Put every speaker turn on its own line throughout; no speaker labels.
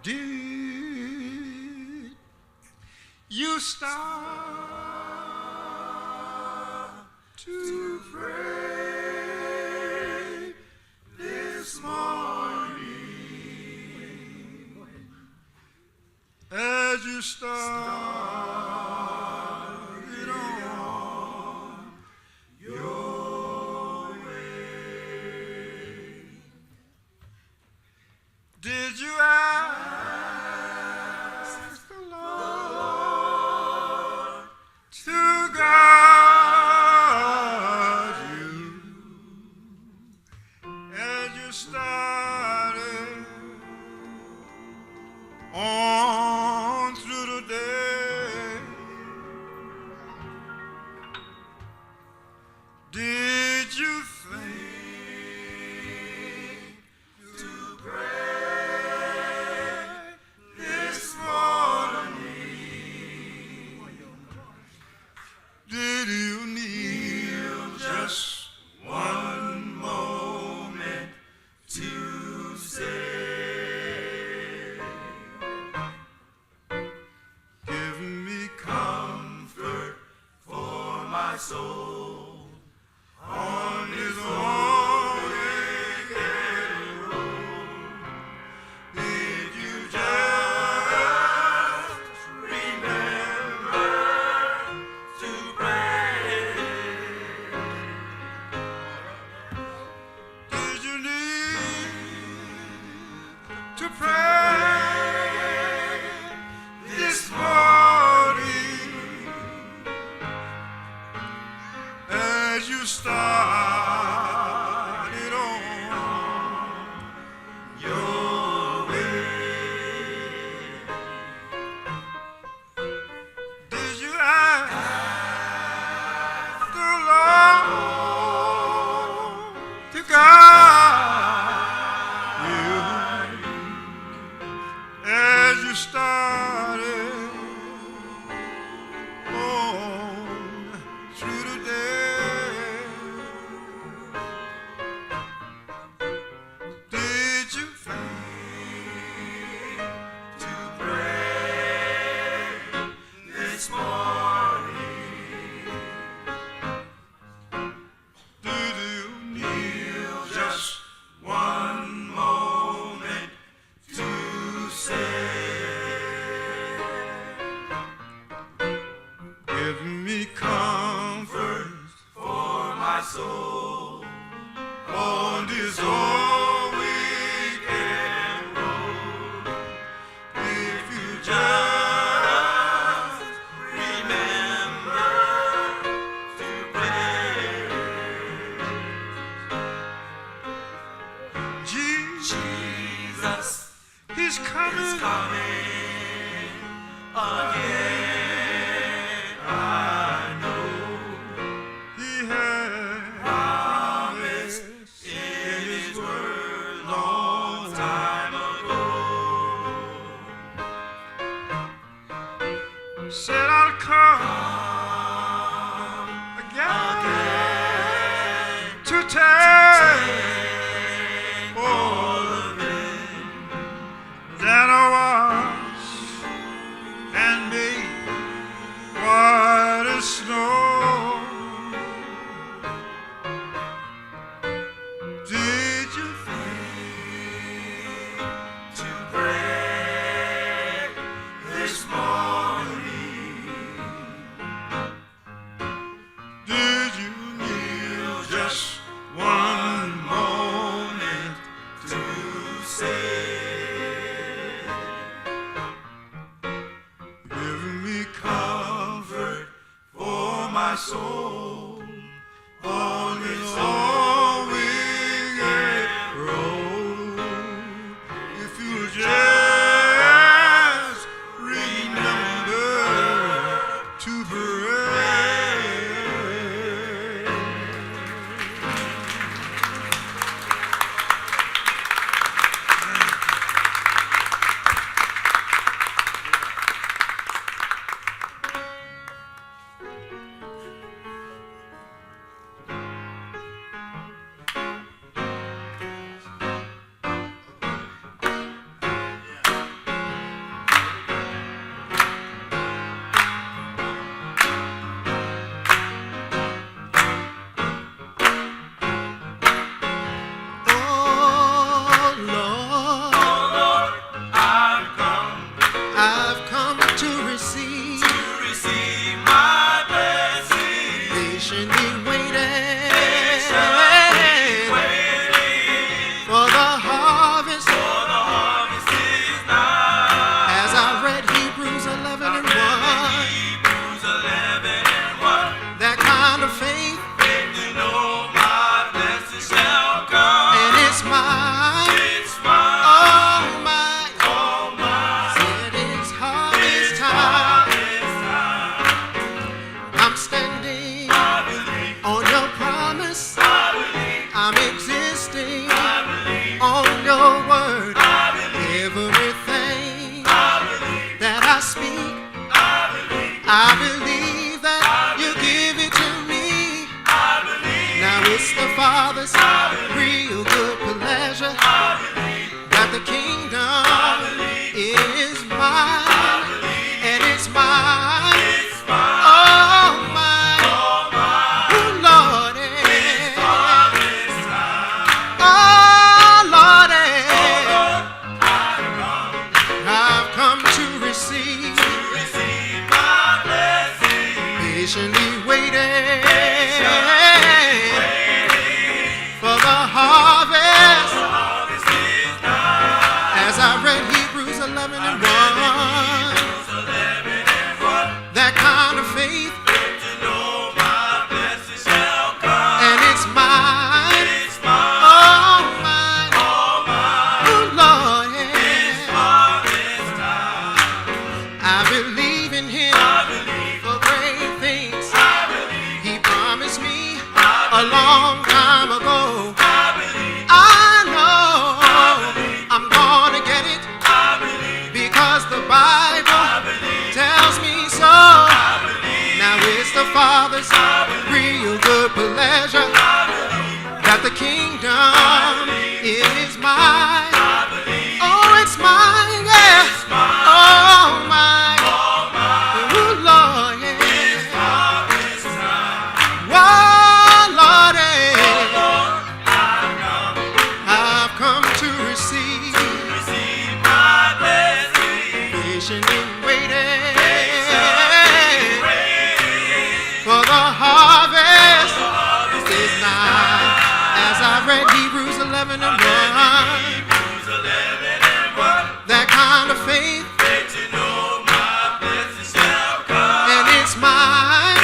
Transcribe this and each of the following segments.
Did you start to pray this morning as you started on your way? Did you ask the Lord to guide you as you started on through the day? Did you think to pray this morning? Did you kneel just one moment to say, give me comfort for my soul on this long wicked road? Did you just remember to pray? Did you need to pray this morning as you started on your way? Did you ask the Lord to guide you as you started on through the day? Did you think to pray this morning? Did you kneel just one moment to say, give me comfort for my soul on this old weekend road? If you just remember to pray, Jesus, He's coming again. I know He has promised in His word long time ago. Said I'll come again to take all the men that I was and made white as snow. Did you think to pray this morning? Did you kneel just one moment to say, give me comfort for my soul on this long wicked road? If you just remember to pray.
Father's real good pleasure that the kingdom is mine, and it's mine. Oh, mine. Oh, Lordy. Oh, Lordy. I've come to receive my blessing. Patiently waiting for the harvest. As I read Hebrews 11 and 1, that kind of faith, and it's mine. Oh, mine. Oh, Lord, I believe in Him for great things. He promised me a long time ago. I know I'm gonna get it because the Bible tells me so. Now it's the Father's real good pleasure that the kingdom is mine. Oh, it's mine, yeah. Oh, mine. Oh, Lord, yeah. Oh, Lord, I've come to receive my blessing. Patiently waiting for the harvest is nigh. As I read Hebrews 11 and 1, that kind of faith, and it's mine.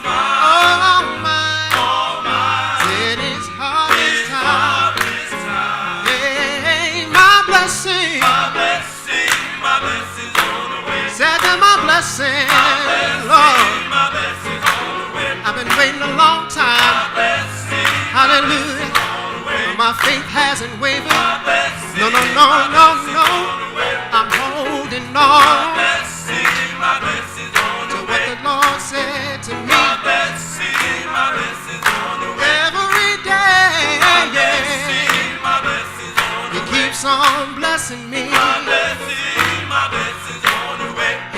Oh, mine. It is harvest time. Hey, my blessing. Said that my blessing, Lord. I've been waiting a long time. Hallelujah. My faith hasn't wavered. No, no, no, no, no. I'm holding on to what the Lord said to me every day. He keeps on blessing me,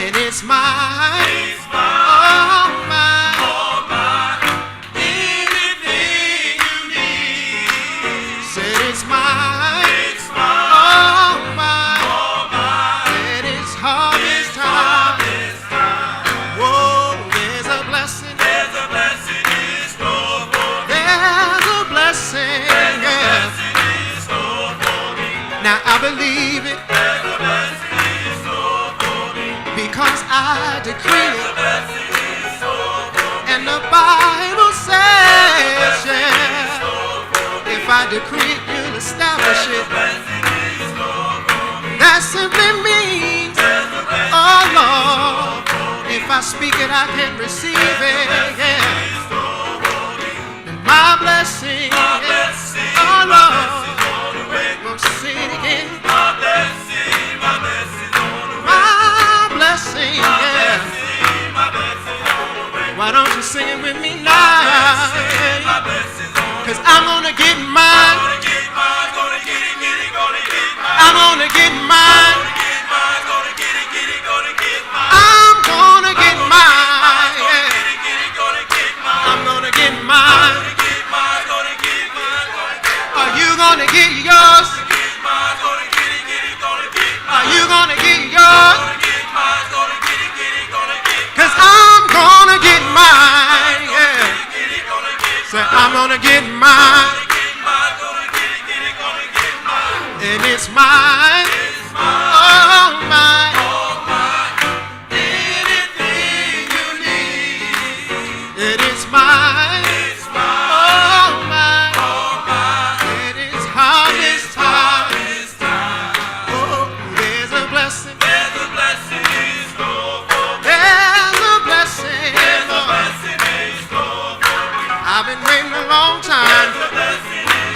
and it's mine. Oh, mine. Anything you need, said it's mine. Oh, mine. Said it's harvest time. Whoa, there's a blessing. There's a blessing. Yeah. Now I believe it because I decree it, and the Bible says, yeah, if I decree it, you'll establish it. That simply means, oh Lord, if I speak it, I can receive it. Yeah. And my blessing, oh Lord, we'll say it again. My blessing, yeah. Why don't you sing it with me now? Cause I'm gonna get mine. I'm gonna get mine. I'm gonna get mine. Yeah. I'm gonna get mine. Are you gonna get yours? Are you gonna get yours? Cause I'm gonna get mine. Yeah. Say I'm gonna get mine. And it's mine. Oh, mine. Anything you need, it is mine. Oh, mine. It is harvest time. Oh, there's a blessing. There's a blessing. I've been waiting a long time.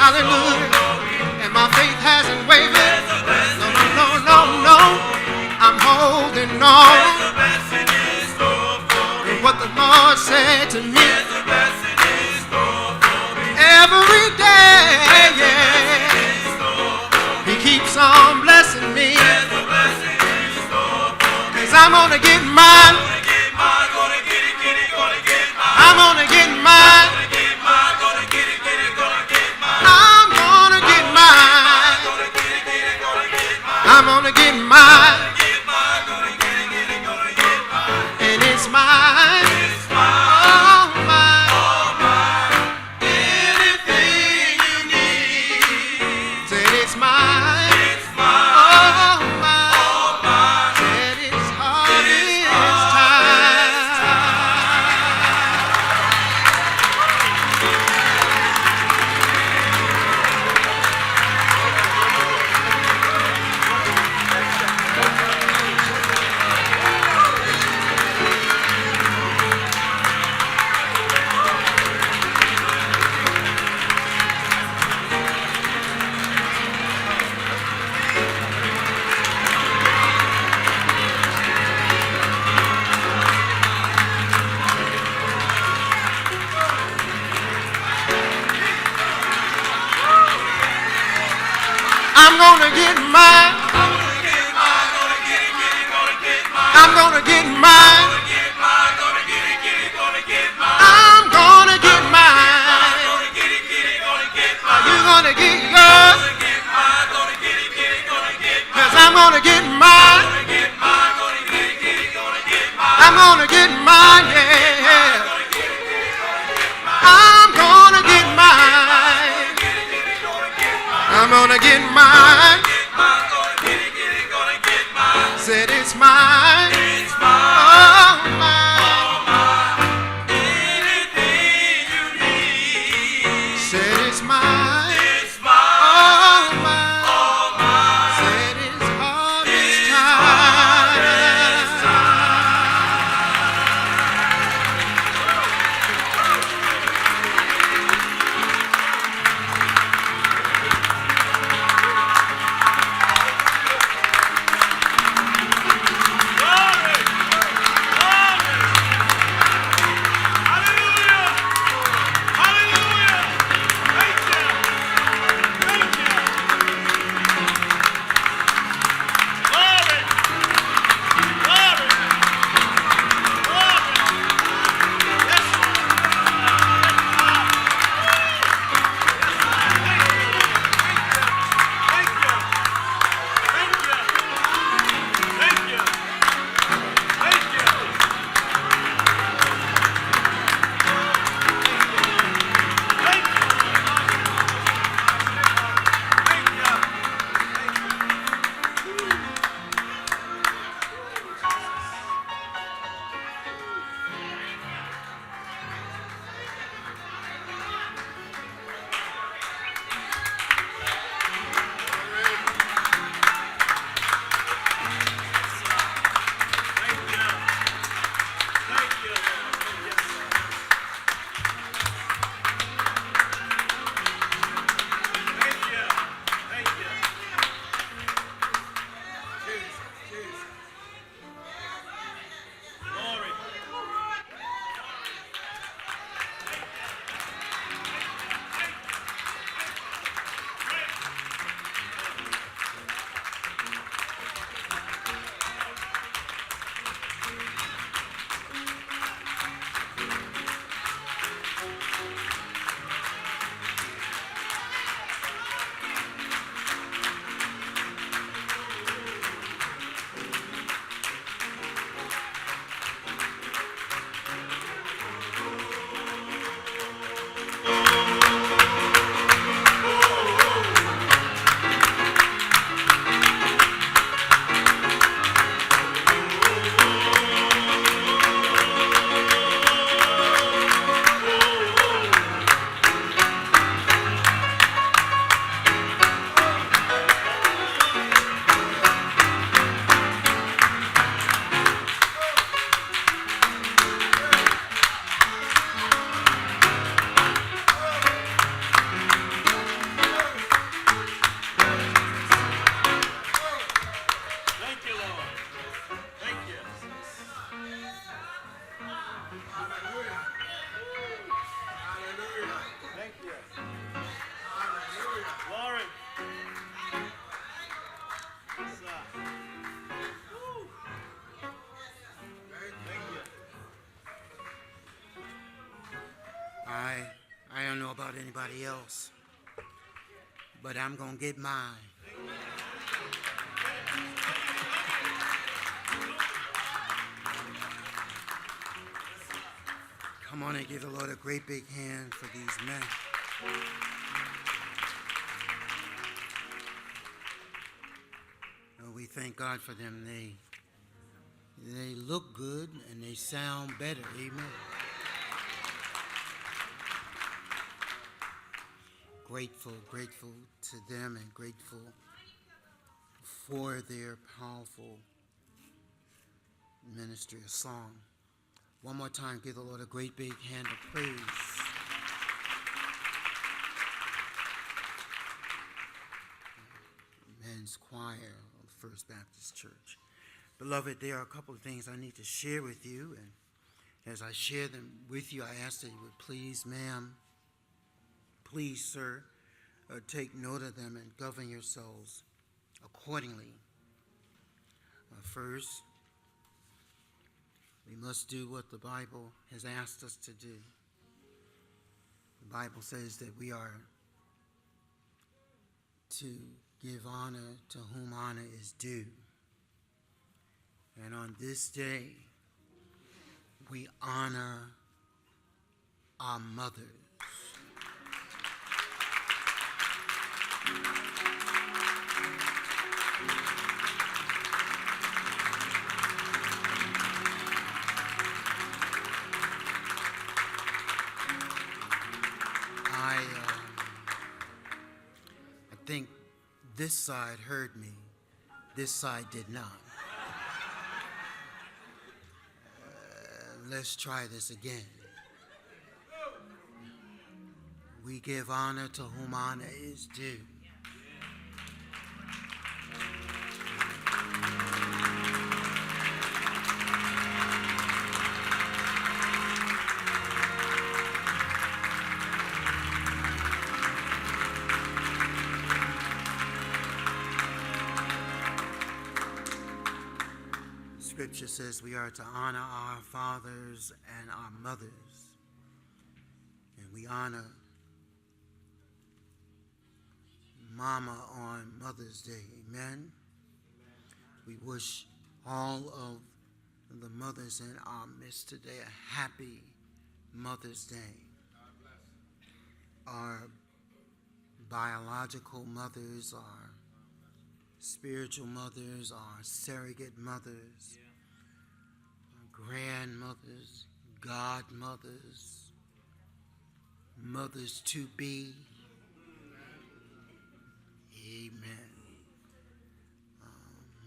Hallelujah. And my faith hasn't wavered. keeps on blessing me.
There's a blessing in store for me.
'Cause I'm gonna get mine.
Gonna get mine, gonna get it, gonna get mine.
I'm gonna get mine.
Gonna get mine, gonna get it, gonna get mine.
I'm gonna get mine.
Gonna get it, gonna get mine.
I'm gonna get mine.
Get mine, gonna get it, gonna get mine.
And it's mine.
It's mine,
All mine.
all mine. Anything you need.
Said it's mine.
It's mine,
All mine.
all mine.
Said it's harvest
harvest
time. I'm gonna get mine.
I'm gonna get mine, gonna get it, gonna get mine.
I'm gonna get mine.
Gonna get mine, gonna get it, gonna get mine.
I'm gonna get mine.
Gonna get it, gonna get
Are
mine.
you gonna get yours?
Gonna get mine, gonna get it, gonna get mine.
'Cause I'm gonna get mine.
Gonna get mine, gonna get it, gonna get mine.
I'm gonna get mine, yeah.
Gonna get it, gonna get mine.
I'm gonna get mine.
Gonna get mine.
I'm gonna get mine.
Get mine, gonna get it, gonna get mine.
Said it's mine.
It's mine,
All mine.
all mine. Anything you need.
Said it's mine.
It's mine,
All mine.
all mine.
Said it's harvest
It's
time.
harvest time.
anybody else, but I'm going to get mine. Come on and give the Lord a great big hand for these men. We thank God for them. They look good and they sound better. Amen. Grateful to them and grateful for their powerful ministry of song. One more time, give the Lord a great big hand of praise. Men's choir of First Baptist Church. Beloved, there are a couple of things I need to share with you, and as I share them with you, I ask that you would please, ma'am, please, sir, take note of them and govern yourselves accordingly. First, we must do what the Bible has asked us to do. The Bible says that we are to give honor to whom honor is due. And on this day, we honor our mothers. I think this side heard me, this side did not. Let's try this again. We give honor to whom honor is due. Scripture says we are to honor our fathers and our mothers. And we honor Mama on Mother's Day. Amen? We wish all of the mothers in our midst today a happy Mother's Day. Our biological mothers, our spiritual mothers, our surrogate mothers, grandmothers, godmothers, mothers to be. Amen.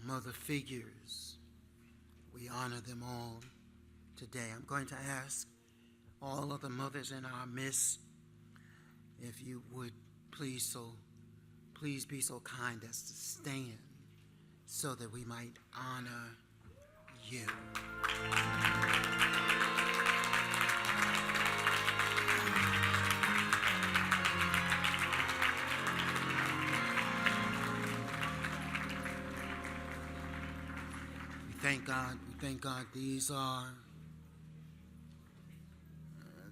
Mother figures, we honor them all today. I'm going to ask all of the mothers in our midst if you would please be so kind as to stand so that we might honor you. We thank God these are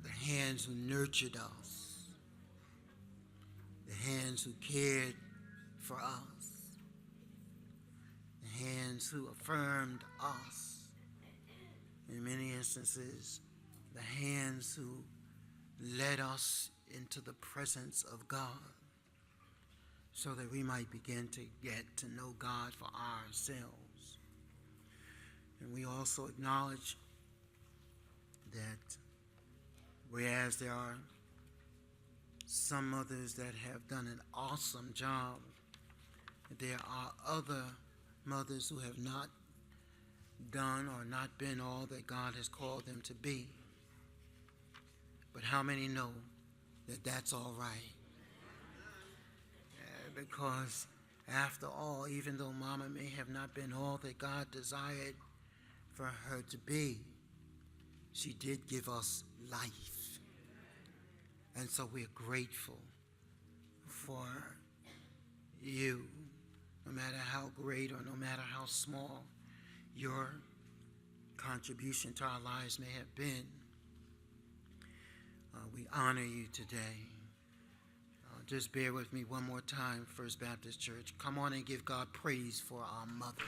the hands who nurtured us, the hands who cared for us, the hands who affirmed us. In many instances, the hands who led us into the presence of God so that we might begin to get to know God for ourselves. And we also acknowledge that whereas there are some mothers that have done an awesome job, there are other mothers who have not done or not been all that God has called them to be. But how many know that that's all right? Because after all, even though Mama may have not been all that God desired for her to be, she did give us life. And so we're grateful for you, no matter how great or no matter how small your contribution to our lives may have been. We honor you today. Just bear with me one more time, First Baptist Church. Come on and give God praise for our mothers.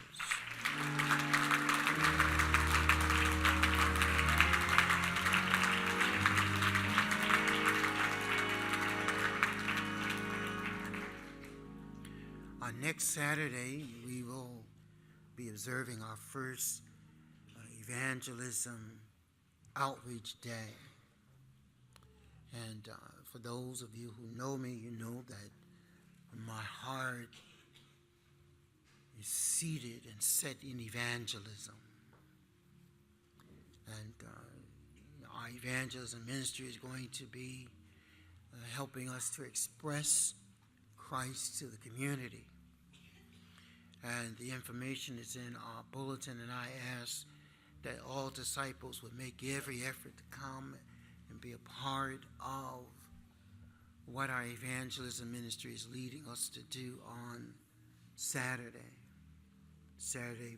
On next Saturday, we will be observing our first evangelism outreach day. And for those of you who know me, you know that my heart is seated and set in evangelism. And our evangelism ministry is going to be helping us to express Christ to the community. And the information is in our bulletin, and I ask that all disciples would make every effort to come and be a part of what our evangelism ministry is leading us to do on Saturday,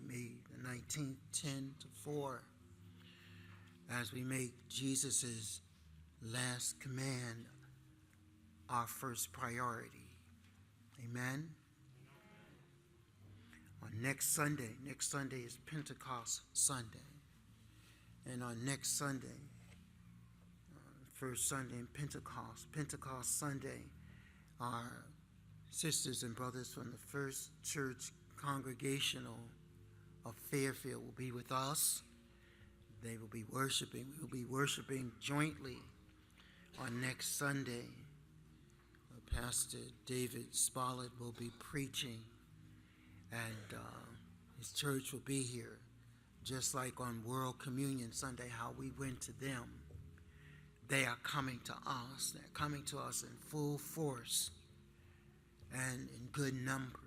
May the 19th, 10 to 4, as we make Jesus' last command our first priority. Amen? On next Sunday is Pentecost Sunday. And on next Sunday, first Sunday in Pentecost Sunday, our sisters and brothers from the First Church Congregational of Fairfield will be with us. They will be worshiping. We will be worshiping jointly on next Sunday. Pastor David Smollett will be preaching, and his church will be here, just like on World Communion Sunday, how we went to them. They are coming to us. They're coming to us in full force and in good numbers.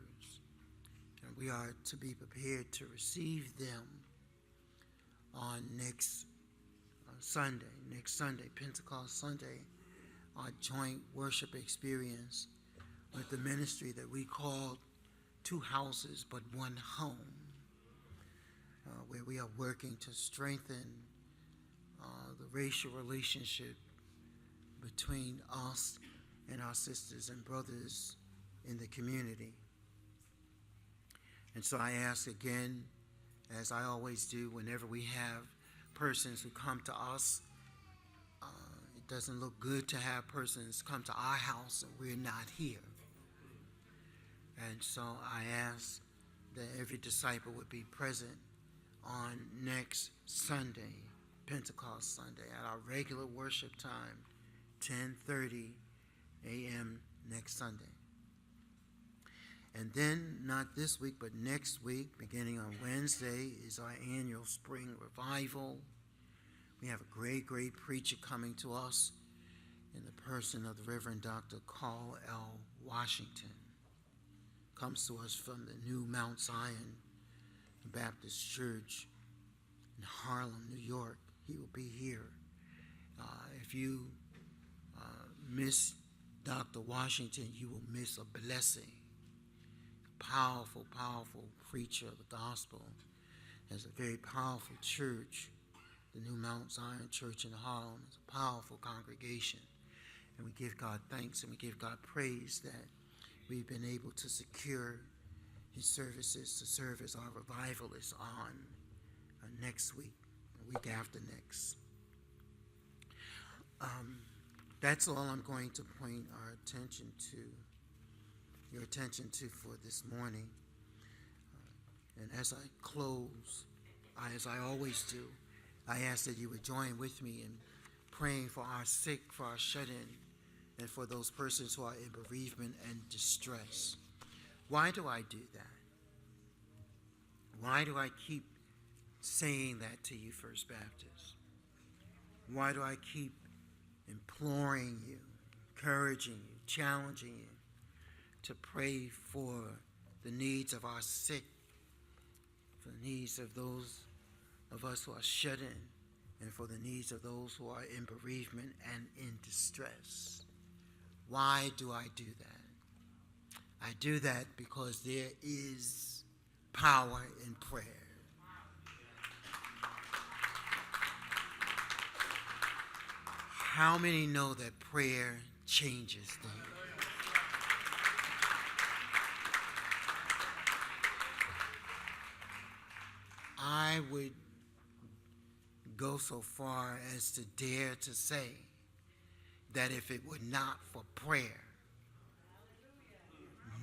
And we are to be prepared to receive them on next Sunday, Pentecost Sunday, our joint worship experience with the ministry that we call Two Houses But One Home, where we are working to strengthen the racial relationship between us and our sisters and brothers in the community. And so I ask again, as I always do whenever we have persons who come to us, it doesn't look good to have persons come to our house and we're not here. And so I ask that every disciple would be present on next Sunday, Pentecost Sunday, at our regular worship time, 10:30 a.m. next Sunday. And then, not this week, but next week, beginning on Wednesday, is our annual spring revival. We have a great preacher coming to us in the person of the Reverend Dr. Carl L. Washington. Comes to us from the new Mount Zion Baptist Church in Harlem, New York. He will be here. If you miss Dr. Washington, you will miss a blessing. Powerful preacher of the gospel. Has a very powerful church. The new Mount Zion Church in Harlem is a powerful congregation. And we give God thanks and we give God praise that we've been able to secure his services to serve as our revivalist on next week, the week after next. That's all I'm going to point your attention to for this morning. And as I close, as I always do, I ask that you would join with me in praying for our sick, for our shut-in, and for those persons who are in bereavement and distress. Why do I do that? Why do I keep saying that to you, First Baptist? Why do I keep imploring you, encouraging you, challenging you to pray for the needs of our sick, for the needs of those of us who are shut in, and for the needs of those who are in bereavement and in distress? Why do I do that? I do that because there is power in prayer. How many know that prayer changes things? I would go so far as to dare to say that if it were not for prayer,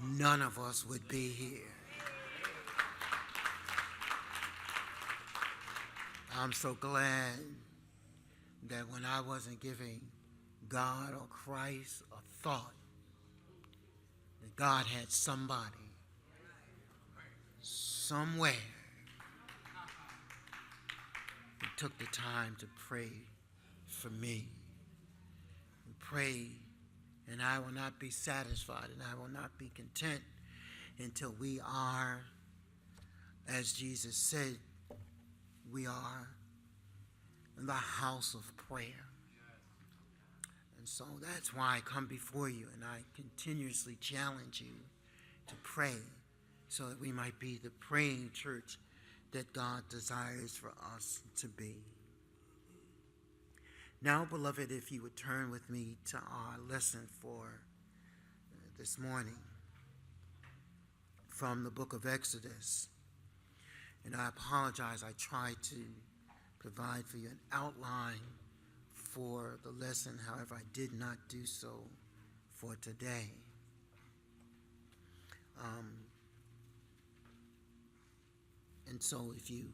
none of us would be here. I'm so glad that when I wasn't giving God or Christ a thought, that God had somebody, somewhere, who took the time to pray for me. Pray, and I will not be satisfied, and I will not be content until we are, as Jesus said, we are in the house of prayer. And so that's why I come before you, and I continuously challenge you to pray so that we might be the praying church that God desires for us to be. Now, beloved, if you would turn with me to our lesson for this morning from the book of Exodus. And I apologize, I tried to provide for you an outline for the lesson. However, I did not do so for today. And so if you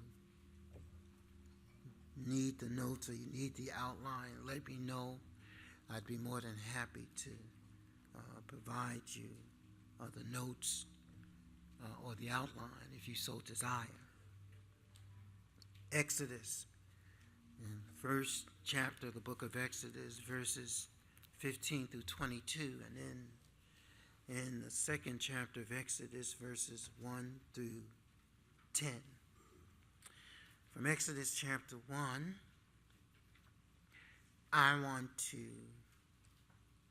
need the notes or you need the outline, let me know. I'd be more than happy to provide you the notes or the outline if you so desire. Exodus, in the first chapter of the book of Exodus, verses 15 through 22, and then in the second chapter of Exodus, verses 1 through 10. From Exodus chapter 1, I want to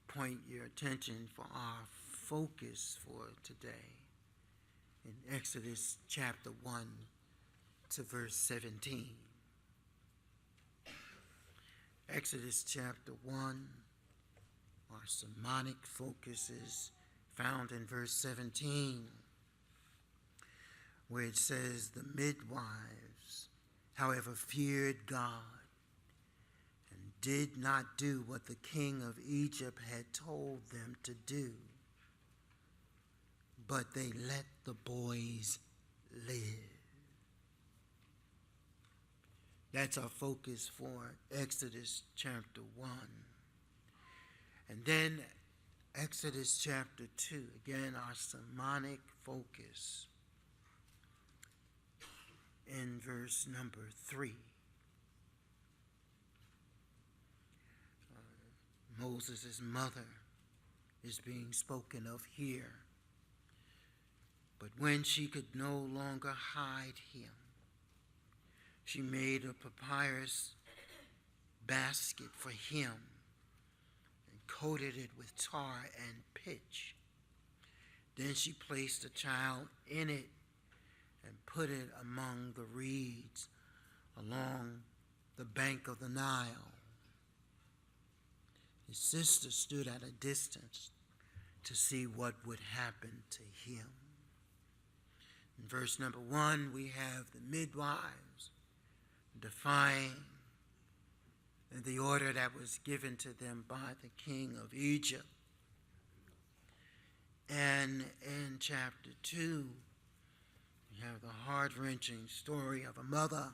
point your attention for our focus for today in Exodus chapter 1 to verse 17. Exodus chapter 1, our sermonic focus is found in verse 17, where it says, the midwives, however, feared God and did not do what the king of Egypt had told them to do, but they let the boys live. That's our focus for Exodus chapter 1. And then Exodus chapter 2, again, our sermonic focus in verse number 3. Moses' mother is being spoken of here. But when she could no longer hide him, she made a papyrus basket for him and coated it with tar and pitch. Then she placed the child in it and put it among the reeds along the bank of the Nile. His sister stood at a distance to see what would happen to him. In verse number 1, we have the midwives defying the order that was given to them by the king of Egypt. And in chapter 2, we have the heart-wrenching story of a mother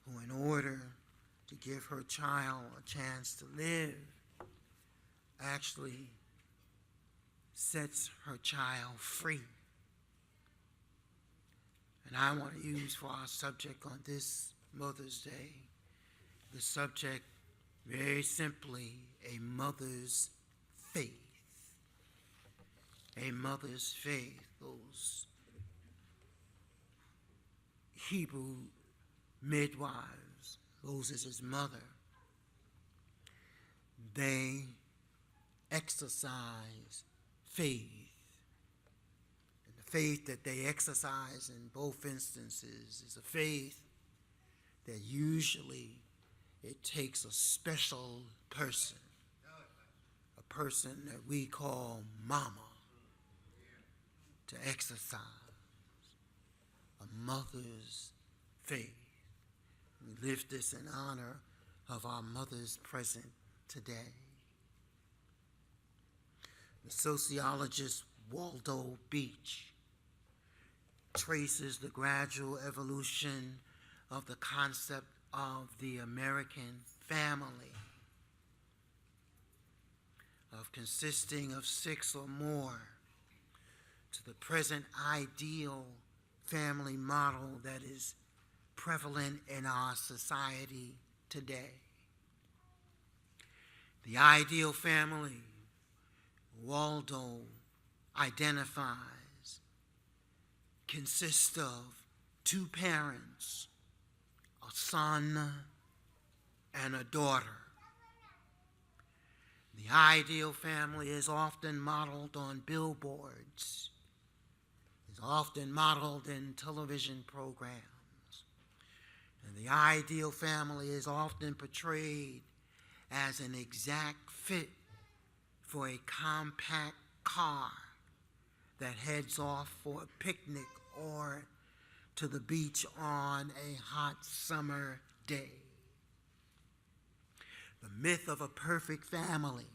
who, in order to give her child a chance to live, actually sets her child free. And I want to use for our subject on this Mother's Day, the subject very simply, a mother's faith. A mother's faith. Those Hebrew midwives, Moses' mother, they exercise faith. And the faith that they exercise in both instances is a faith that usually it takes a special person, a person that we call mama, to exercise. A mother's faith. We lift this in honor of our mothers present today. The sociologist Waldo Beach traces the gradual evolution of the concept of the American family, of consisting of 6 or more, to the present ideal family model that is prevalent in our society today. The ideal family, Waldo identifies, consists of 2 parents, a son and a daughter. The ideal family is often modeled on billboards, is often modeled in television programs. And the ideal family is often portrayed as an exact fit for a compact car that heads off for a picnic or to the beach on a hot summer day. The myth of a perfect family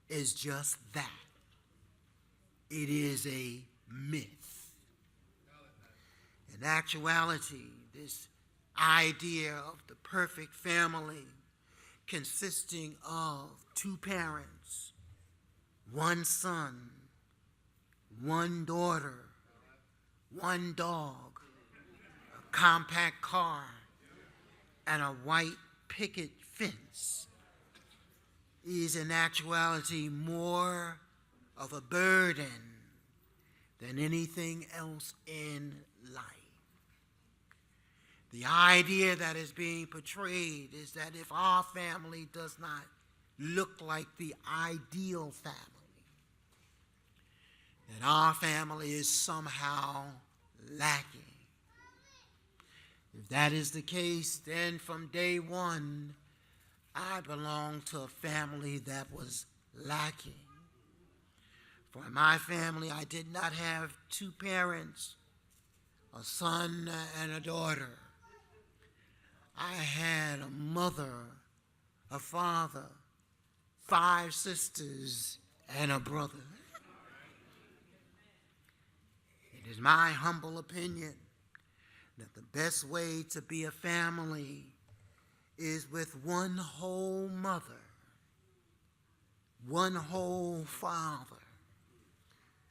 is just that. It is a myth. In actuality, this idea of the perfect family consisting of 2 parents, 1 son, 1 daughter, 1 dog, a compact car, and a white picket fence is in actuality more of a burden than anything else in life. The idea that is being portrayed is that if our family does not look like the ideal family, that our family is somehow lacking. If that is the case, then from day one, I belonged to a family that was lacking. For in my family, I did not have 2 parents, a son and a daughter. I had a mother, a father, 5 sisters, and a brother. It is my humble opinion that the best way to be a family is with 1 whole mother, 1 whole father,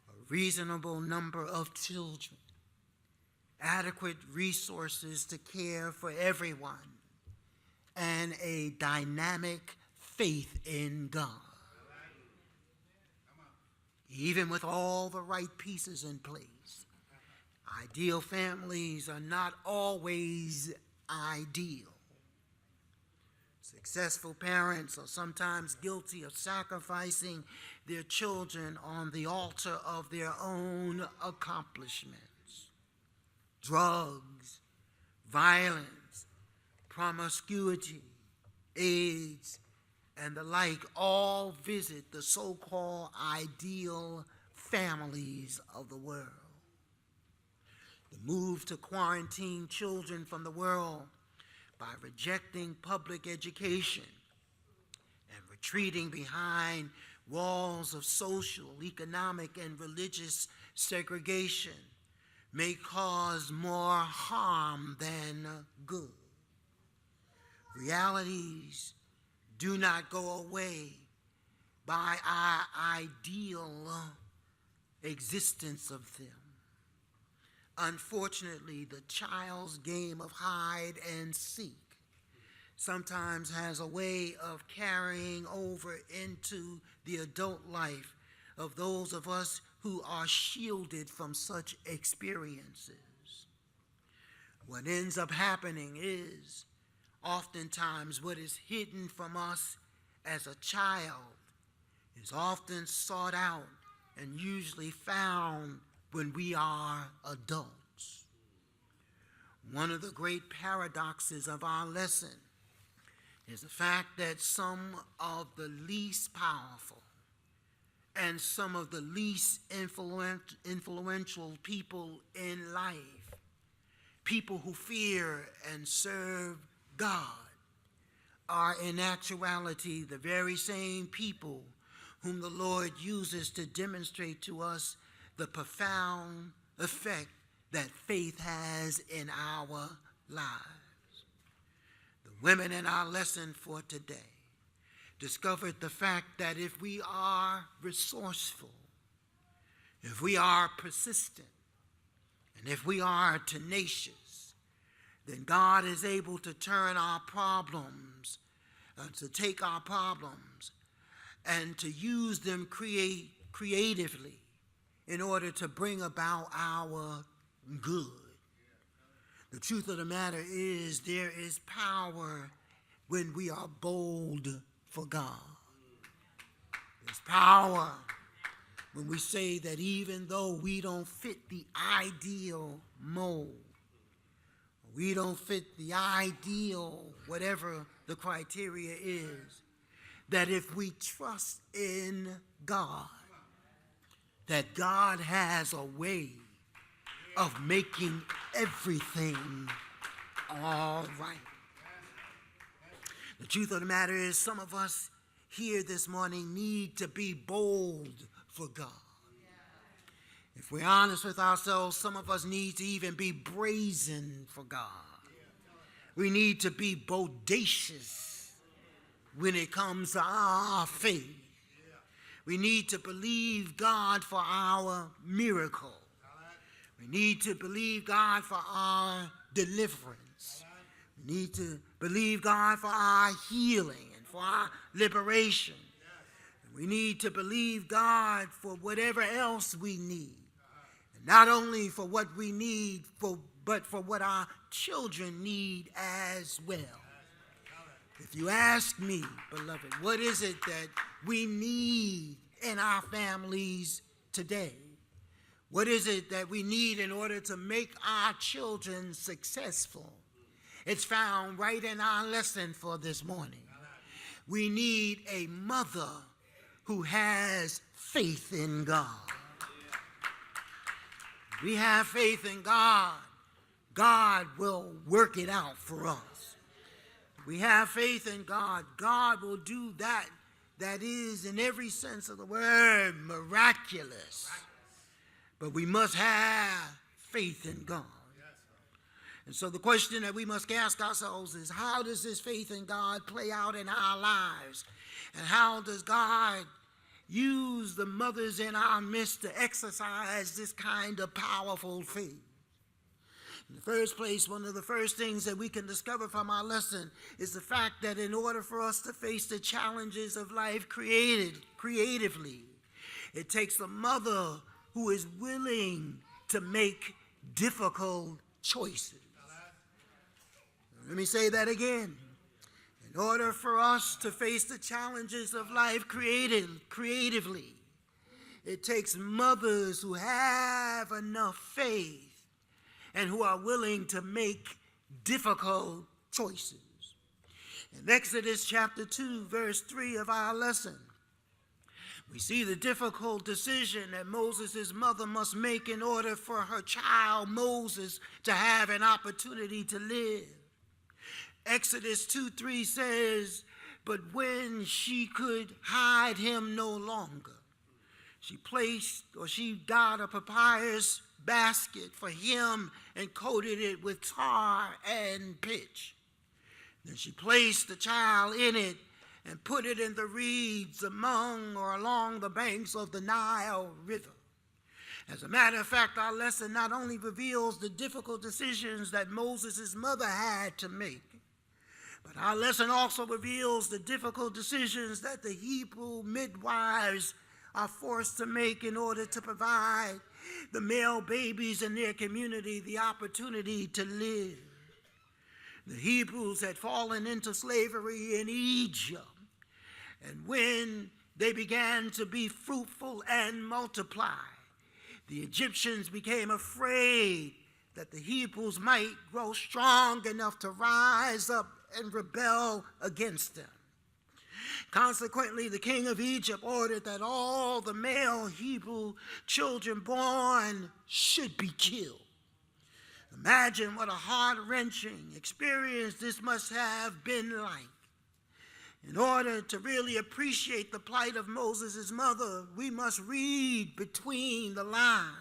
a reasonable number of children, adequate resources to care for everyone, and a dynamic faith in God. Even with all the right pieces in place, ideal families are not always ideal. Successful parents are sometimes guilty of sacrificing their children on the altar of their own accomplishments. Drugs, violence, promiscuity, AIDS, and the like all visit the so-called ideal families of the world. The move to quarantine children from the world by rejecting public education and retreating behind walls of social, economic, and religious segregation may cause more harm than good. Realities do not go away by our ideal existence of them. Unfortunately, the child's game of hide and seek sometimes has a way of carrying over into the adult life of those of us who are shielded from such experiences. What ends up happening is oftentimes what is hidden from us as a child is often sought out and usually found when we are adults. One of the great paradoxes of our lesson is the fact that some of the least powerful and some of the least influential people in life people who fear and serve God are in actuality the very same people whom the Lord uses to demonstrate to us the profound effect that faith has in our lives. The women in our lesson for today discovered the fact that if we are resourceful, if we are persistent, and if we are tenacious, then God is able to turn our problems, to take our problems, and to use them creatively in order to bring about our good. The truth of the matter is there is power when we are bold for God. There's power when we say that even though we don't fit the ideal mold, we don't fit the ideal, whatever the criteria is, that if we trust in God, that God has a way of making everything all right. The truth of the matter is some of us here this morning need to be bold for God. If we're honest with ourselves, some of us need to even be brazen for God. We need to be bodacious when it comes to our faith. We need to believe God for our miracle. We need to believe God for our deliverance. We need to believe God for our healing and for our liberation. We need to believe God for whatever else we need. And not only for what we need, but for what our children need as well. If you ask me, beloved, what is it that we need in our families today? What is it that we need in order to make our children successful? It's found right in our lesson for this morning. We need a mother who has faith in God. We have faith in God. God will work it out for us. We have faith in God. God will do that is, in every sense of the word, miraculous. But we must have faith in God. And so the question that we must ask ourselves is, how does this faith in God play out in our lives? And how does God use the mothers in our midst to exercise this kind of powerful faith? In the first place, one of the first things that we can discover from our lesson is the fact that in order for us to face the challenges of life creatively, it takes a mother who is willing to make difficult choices. Let me say that again. In order for us to face the challenges of life creatively, it takes mothers who have enough faith and who are willing to make difficult choices. In Exodus chapter 2, verse 3 of our lesson, we see the difficult decision that Moses' mother must make in order for her child Moses to have an opportunity to live. Exodus 2:3 says, but when she could hide him no longer, she got a papyrus basket for him and coated it with tar and pitch. Then she placed the child in it and put it in the reeds along the banks of the Nile River. As a matter of fact, our lesson not only reveals the difficult decisions that Moses' mother had to make, but our lesson also reveals the difficult decisions that the Hebrew midwives are forced to make in order to provide the male babies in their community the opportunity to live. The Hebrews had fallen into slavery in Egypt, and when they began to be fruitful and multiply, the Egyptians became afraid that the Hebrews might grow strong enough to rise up and rebel against them. Consequently, the king of Egypt ordered that all the male Hebrew children born should be killed. Imagine what a heart-wrenching experience this must have been like. In order to really appreciate the plight of Moses' mother, we must read between the lines.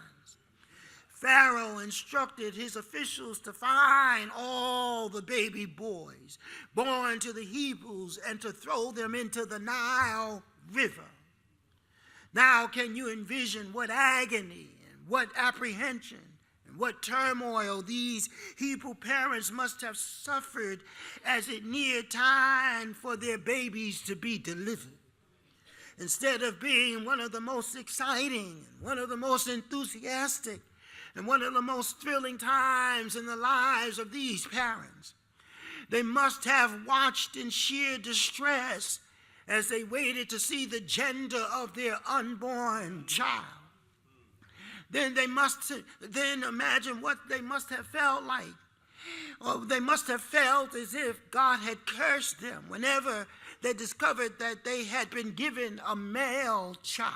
Pharaoh instructed his officials to find all the baby boys born to the Hebrews and to throw them into the Nile River. Now, can you envision what agony and what apprehension and what turmoil these Hebrew parents must have suffered as it neared time for their babies to be delivered? Instead of being one of the most exciting, one of the most enthusiastic, and one of the most thrilling times in the lives of these parents, they must have watched in sheer distress as they waited to see the gender of their unborn child. Then imagine what they must have felt like. Or they must have felt as if God had cursed them whenever they discovered that they had been given a male child.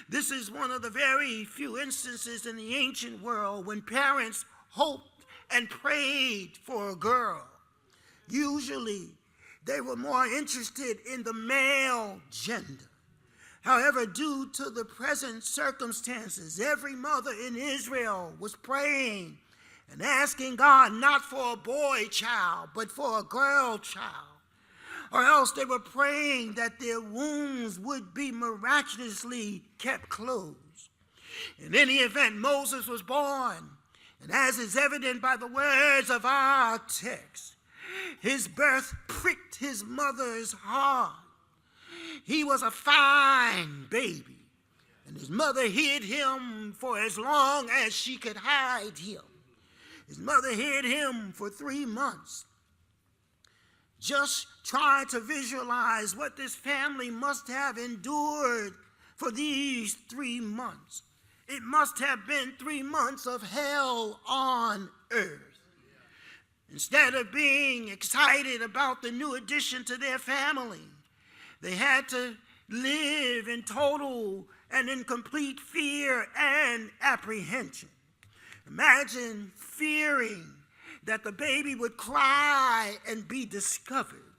This is one of the very few instances in the ancient world when parents hoped and prayed for a girl. Usually, they were more interested in the male gender. However, due to the present circumstances, every mother in Israel was praying and asking God not for a boy child, but for a girl child. Or else they were praying that their wombs would be miraculously kept closed. In any event, Moses was born, and as is evident by the words of our text, his birth pricked his mother's heart. He was a fine baby, and his mother hid him for as long as she could hide him. His mother hid him for 3 months. Just try to visualize what this family must have endured for these 3 months. It must have been 3 months of hell on earth. Instead of being excited about the new addition to their family, they had to live in total and in complete fear and apprehension. Imagine fearing that the baby would cry and be discovered.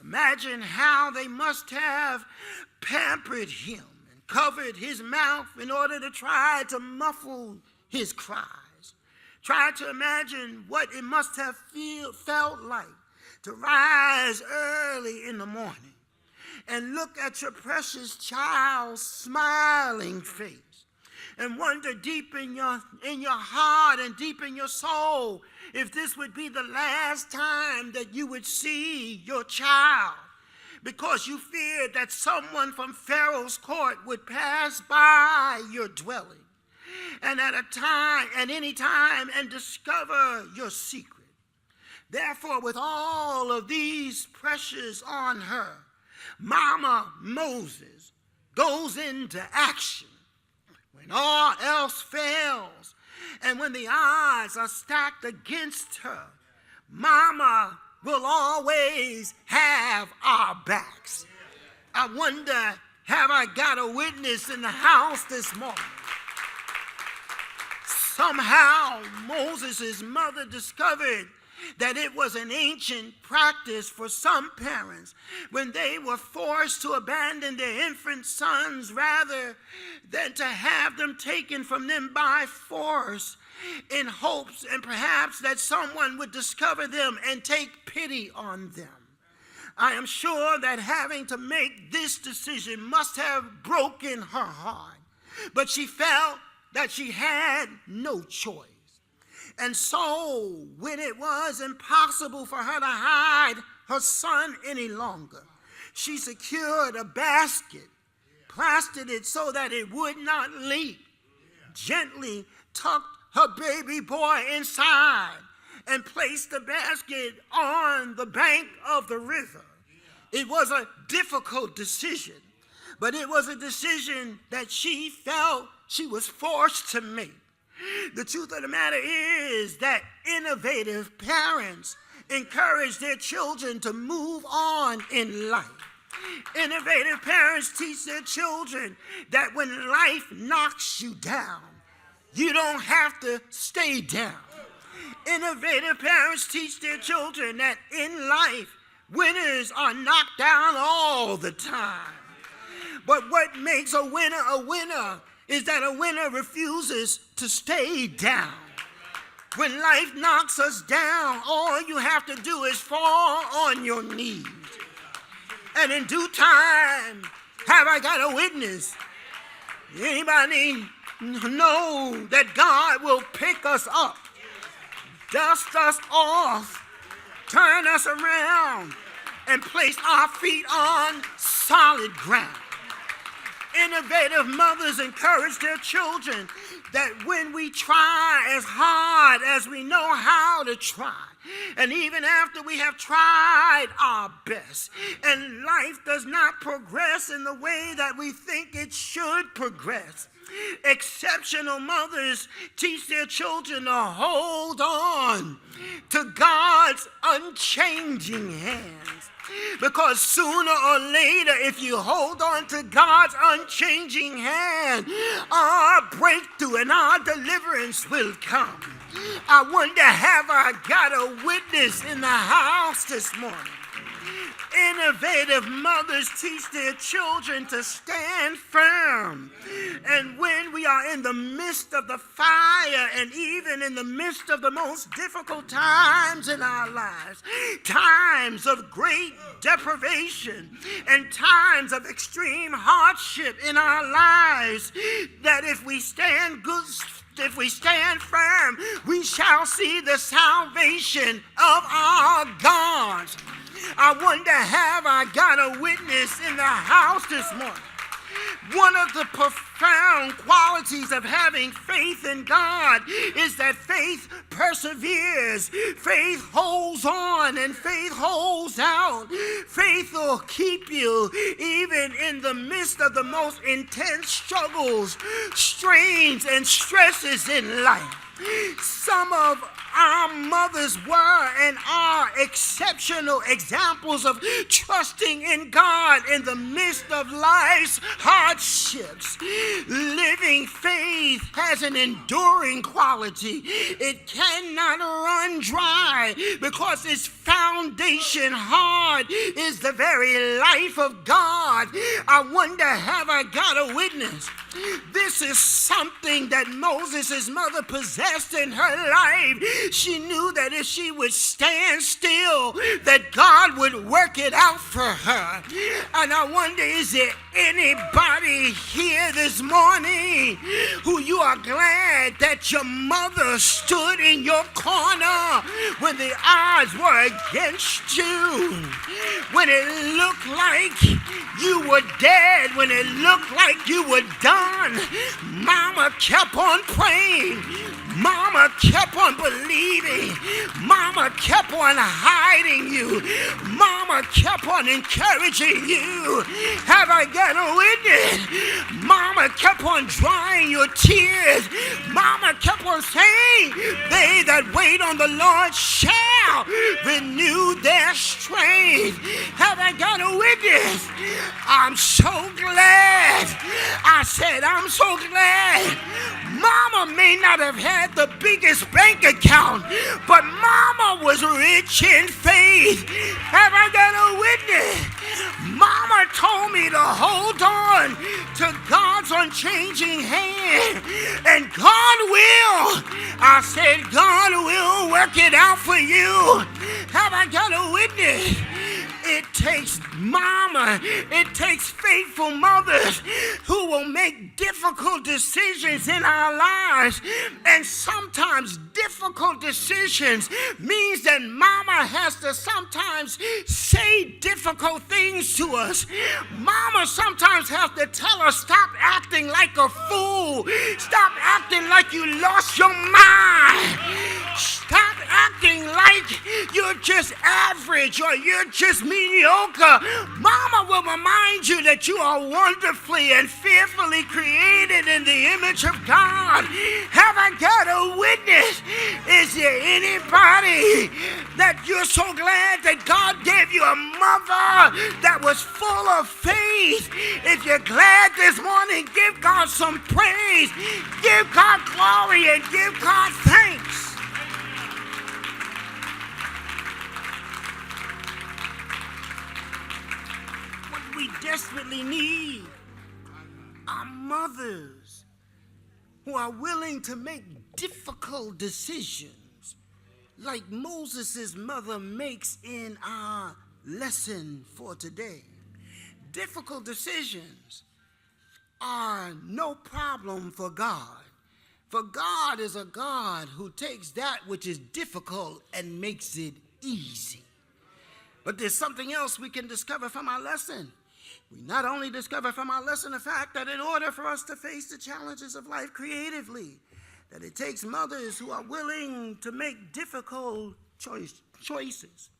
Imagine how they must have pampered him and covered his mouth in order to try to muffle his cries. Try to imagine what it must have felt like to rise early in the morning and look at your precious child's smiling face and wonder deep in your heart and deep in your soul if this would be the last time that you would see your child, because you feared that someone from Pharaoh's court would pass by your dwelling and at any time and discover your secret. Therefore, with all of these pressures on her, Mama Moses goes into action. When all else fails, and when the odds are stacked against her, Mama will always have our backs. I wonder, have I got a witness in the house this morning? Somehow, Moses' mother discovered that it was an ancient practice for some parents when they were forced to abandon their infant sons rather than to have them taken from them by force, in hopes and perhaps that someone would discover them and take pity on them. I am sure that having to make this decision must have broken her heart, but she felt that she had no choice. And so, when it was impossible for her to hide her son any longer, she secured a basket, plastered it so that it would not leak, gently tucked her baby boy inside, and placed the basket on the bank of the river. It was a difficult decision, but it was a decision that she felt she was forced to make. The truth of the matter is that innovative parents encourage their children to move on in life. Innovative parents teach their children that when life knocks you down, you don't have to stay down. Innovative parents teach their children that in life, winners are knocked down all the time. But what makes a winner is that a winner refuses to stay down. When life knocks us down, all you have to do is fall on your knees. And in due time, have I got a witness? Anybody know that God will pick us up, dust us off, turn us around, and place our feet on solid ground? Innovative mothers encourage their children that when we try as hard as we know how to try, and even after we have tried our best, and life does not progress in the way that we think it should progress, exceptional mothers teach their children to hold on to God's unchanging hands. Because sooner or later, if you hold on to God's unchanging hand, our breakthrough and our deliverance will come. I wonder, have I got a witness in the house this morning? Innovative mothers teach their children to stand firm. And when we are in the midst of the fire, and even in the midst of the most difficult times in our lives, times of great deprivation and times of extreme hardship in our lives, that if we stand firm, we shall see the salvation of our God. I wonder, have I got a witness in the house this morning? One of the profound qualities of having faith in God is that faith perseveres, faith holds on, and faith holds out. Faith will keep you even in the midst of the most intense struggles, strains, and stresses in life. Some of our mothers were and are exceptional examples of trusting in God in the midst of life's hardships. Living faith has an enduring quality. It cannot run dry because its foundation hard is the very life of God. I wonder, have I got a witness? This is something that Moses' mother possessed in her life. She knew that if she would stand still, that God would work it out for her. And I wonder, is there anybody here this morning who you are glad that your mother stood in your corner when the odds were against you? When it looked like you were dead, when it looked like you were done, Mama kept on praying. Mama kept on believing. Mama kept on hiding you. Mama kept on encouraging you. Have I got a witness? Mama kept on drying your tears. Mama kept on saying, they that wait on the Lord shall renew their strength. Have I got a witness? I'm so glad. I said, I'm so glad. Mama may not have had the biggest bank account, but Mama was rich in faith. Have I got a witness? Mama told me to hold on to God's unchanging hand, and God will. I said, God will work it out for you. Have I got a witness? It takes mama, it takes faithful mothers who will make difficult decisions in our lives. And sometimes difficult decisions means that mama has to sometimes say difficult things to us. Mama sometimes has to tell us, stop acting like a fool. Stop acting like you lost your mind. Stop acting like you're just average or you're just mediocre. Mama will remind you that you are wonderfully and fearfully created in the image of God. Have I got a witness? Is there anybody that you're so glad that God gave you a mother that was full of faith? If you're glad this morning, give God some praise, give God glory, and give God thanks. desperately need are mothers who are willing to make difficult decisions like Moses' mother makes in our lesson for today. Difficult decisions are no problem for God. For God is a God who takes that which is difficult and makes it easy. But there's something else we can discover from our lesson. We not only discover from our lesson the fact that in order for us to face the challenges of life creatively, that it takes mothers who are willing to make difficult choices.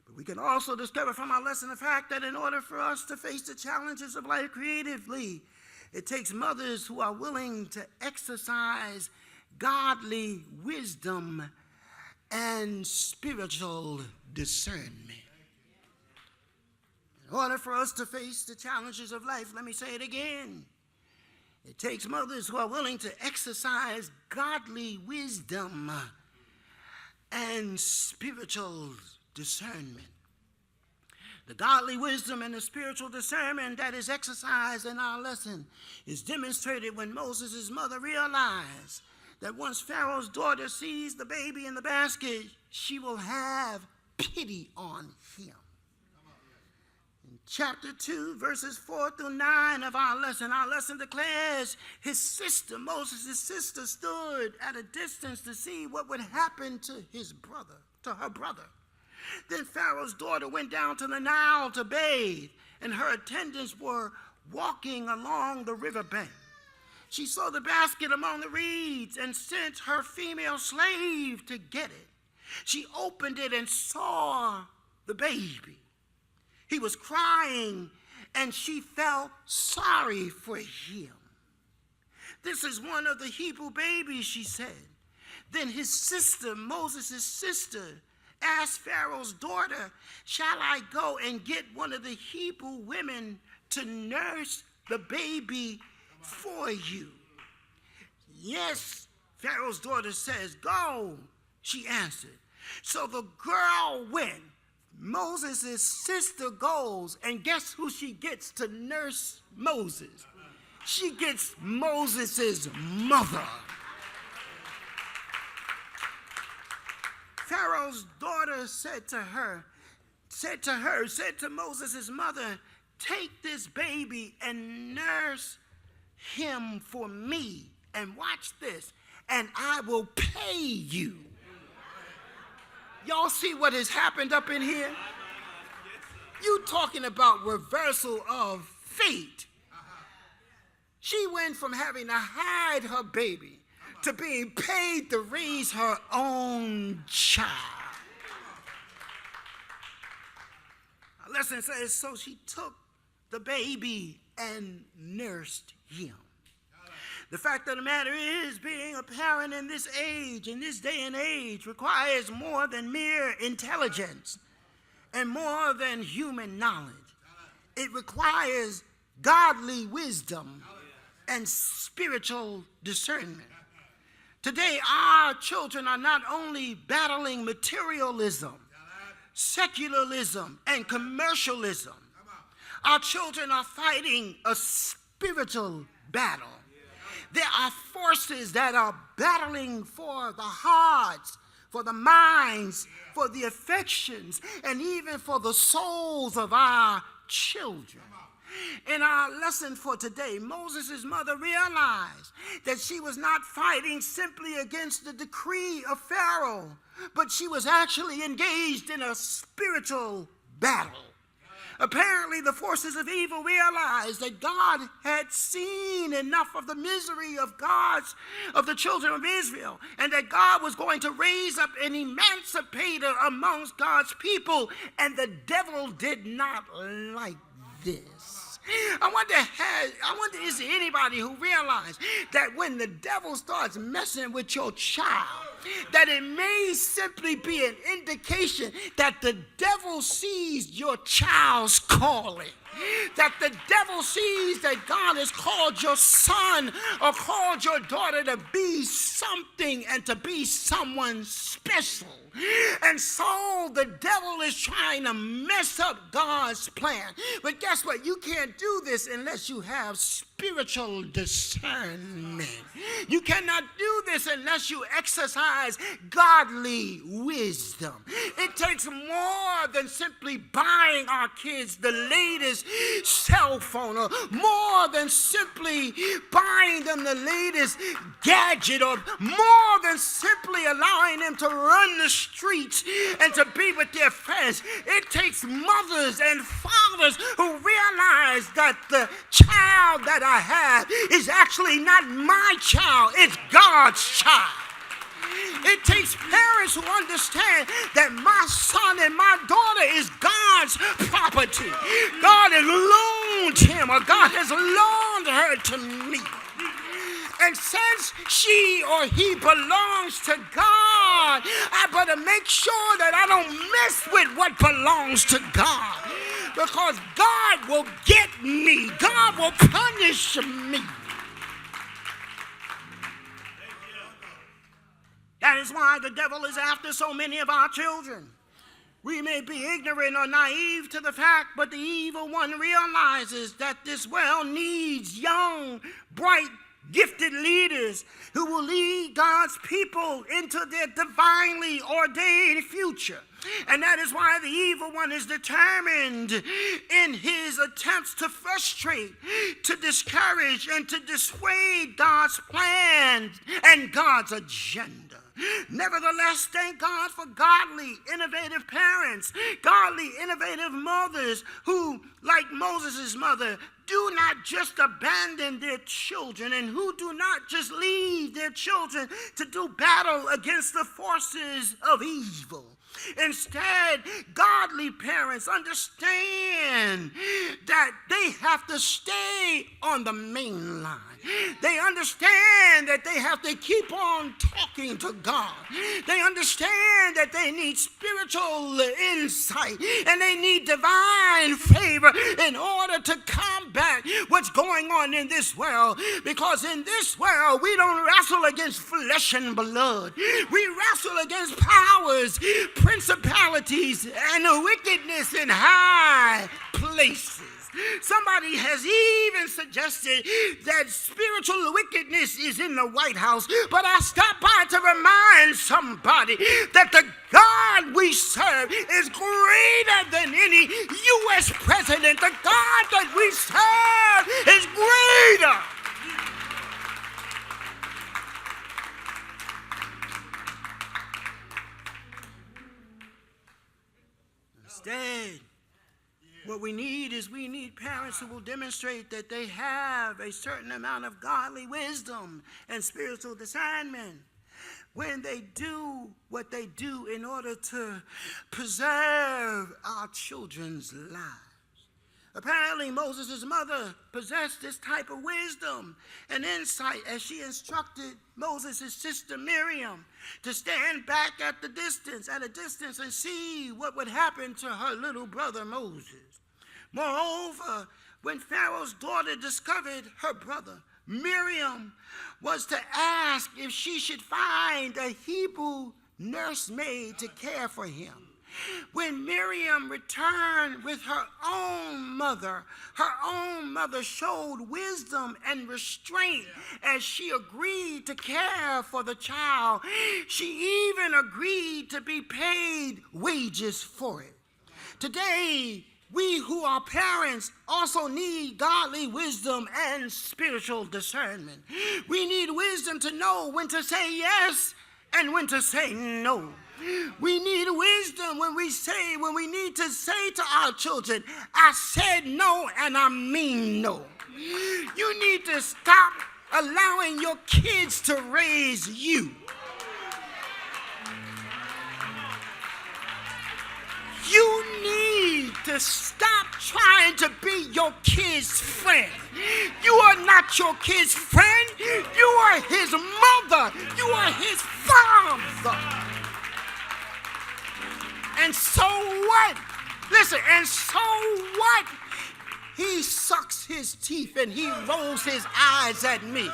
But we can also discover from our lesson the fact that in order for us to face the challenges of life creatively, it takes mothers who are willing to exercise godly wisdom and spiritual discernment. In order for us to face the challenges of life, let me say it again. It takes mothers who are willing to exercise godly wisdom and spiritual discernment. The godly wisdom and the spiritual discernment that is exercised in our lesson is demonstrated when Moses' mother realized that once Pharaoh's daughter sees the baby in the basket, she will have pity on him. In chapter 2, verses 4 through 9 of our lesson declares his sister, Moses' sister, stood at a distance to see what would happen to her brother. Then Pharaoh's daughter went down to the Nile to bathe, and her attendants were walking along the riverbank. She saw the basket among the reeds and sent her female slave to get it. She opened it and saw the baby. He was crying, and she felt sorry for him. This is one of the Hebrew babies, she said. Then his sister, Moses' sister, asked Pharaoh's daughter, shall I go and get one of the Hebrew women to nurse the baby for you? Yes, Pharaoh's daughter says, go, she answered. So the girl went. Moses' sister goes, and guess who she gets to nurse Moses? She gets Moses' mother. Pharaoh's daughter said to Moses' mother, take this baby and nurse him for me, and watch this, and I will pay you. Y'all see what has happened up in here? You talking about reversal of fate. She went from having to hide her baby to being paid to raise her own child. Our lesson says, so she took the baby and nursed him. The fact of the matter is, being a parent in this age, in this day and age, requires more than mere intelligence and more than human knowledge. It requires godly wisdom and spiritual discernment. Today, our children are not only battling materialism, secularism, and commercialism. Our children are fighting a spiritual battle. There are forces that are battling for the hearts, for the minds, for the affections, and even for the souls of our children. In our lesson for today, Moses' mother realized that she was not fighting simply against the decree of Pharaoh, but she was actually engaged in a spiritual battle. Apparently, the forces of evil realized that God had seen enough of the misery of the children of Israel, and that God was going to raise up an emancipator amongst God's people, and the devil did not like this. I wonder, is there anybody who realized that when the devil starts messing with your child, that it may simply be an indication that the devil sees your child's calling? that the devil sees that God has called your son or called your daughter to be something and to be someone special. And so the devil is trying to mess up God's plan. But guess what? You can't do this unless you have spiritual discernment. You cannot do this unless you exercise godly wisdom. It takes more than simply buying our kids the latest cell phone, or more than simply buying them the latest gadget, or more than simply allowing them to run the streets and to be with their friends. It takes mothers and fathers who realize that the child that I have is actually not my child, it's God's child. It takes parents who understand that my son and my daughter is God's property. God has loaned him, or God has loaned her to me. And since she or he belongs to God, I better make sure that I don't mess with what belongs to God. Because God will get me. God will punish me. That is why the devil is after so many of our children. We may be ignorant or naive to the fact, but the evil one realizes that this world needs young, bright, gifted leaders who will lead God's people into their divinely ordained future. And that is why the evil one is determined in his attempts to frustrate, to discourage, and to dissuade God's plan and God's agenda. Nevertheless, thank God for godly, innovative parents, godly, innovative mothers who, like Moses' mother, do not just abandon their children and who do not just leave their children to do battle against the forces of evil. Instead, godly parents understand that they have to stay on the main line. They understand that they have to keep on talking to God. They understand that they need spiritual insight and they need divine favor in order to combat what's going on in this world. Because in this world, we don't wrestle against flesh and blood. We wrestle against powers, principalities, and wickedness in high places. Somebody has even suggested that spiritual wickedness is in the White House, but I stopped by to remind somebody that the God we serve is greater than any U.S. president. The God that we serve is greater. Instead, what we need parents who will demonstrate that they have a certain amount of godly wisdom and spiritual discernment when they do what they do in order to preserve our children's lives. Apparently, Moses' mother possessed this type of wisdom and insight as she instructed Moses' sister Miriam to stand back at a distance and see what would happen to her little brother Moses. Moreover, when Pharaoh's daughter discovered her brother, Miriam was to ask if she should find a Hebrew nursemaid to care for him. When Miriam returned with her own mother showed wisdom and restraint as she agreed to care for the child. She even agreed to be paid wages for it. Today, we who are parents also need godly wisdom and spiritual discernment. We need wisdom to know when to say yes and when to say no. We need wisdom when we need to say to our children, I said no and I mean no. You need to stop allowing your kids to raise you. You need to stop trying to be your kid's friend. You are not your kid's friend. You are his mother. You are his father. And so what? Listen, and so what he sucks his teeth and he rolls his eyes at me.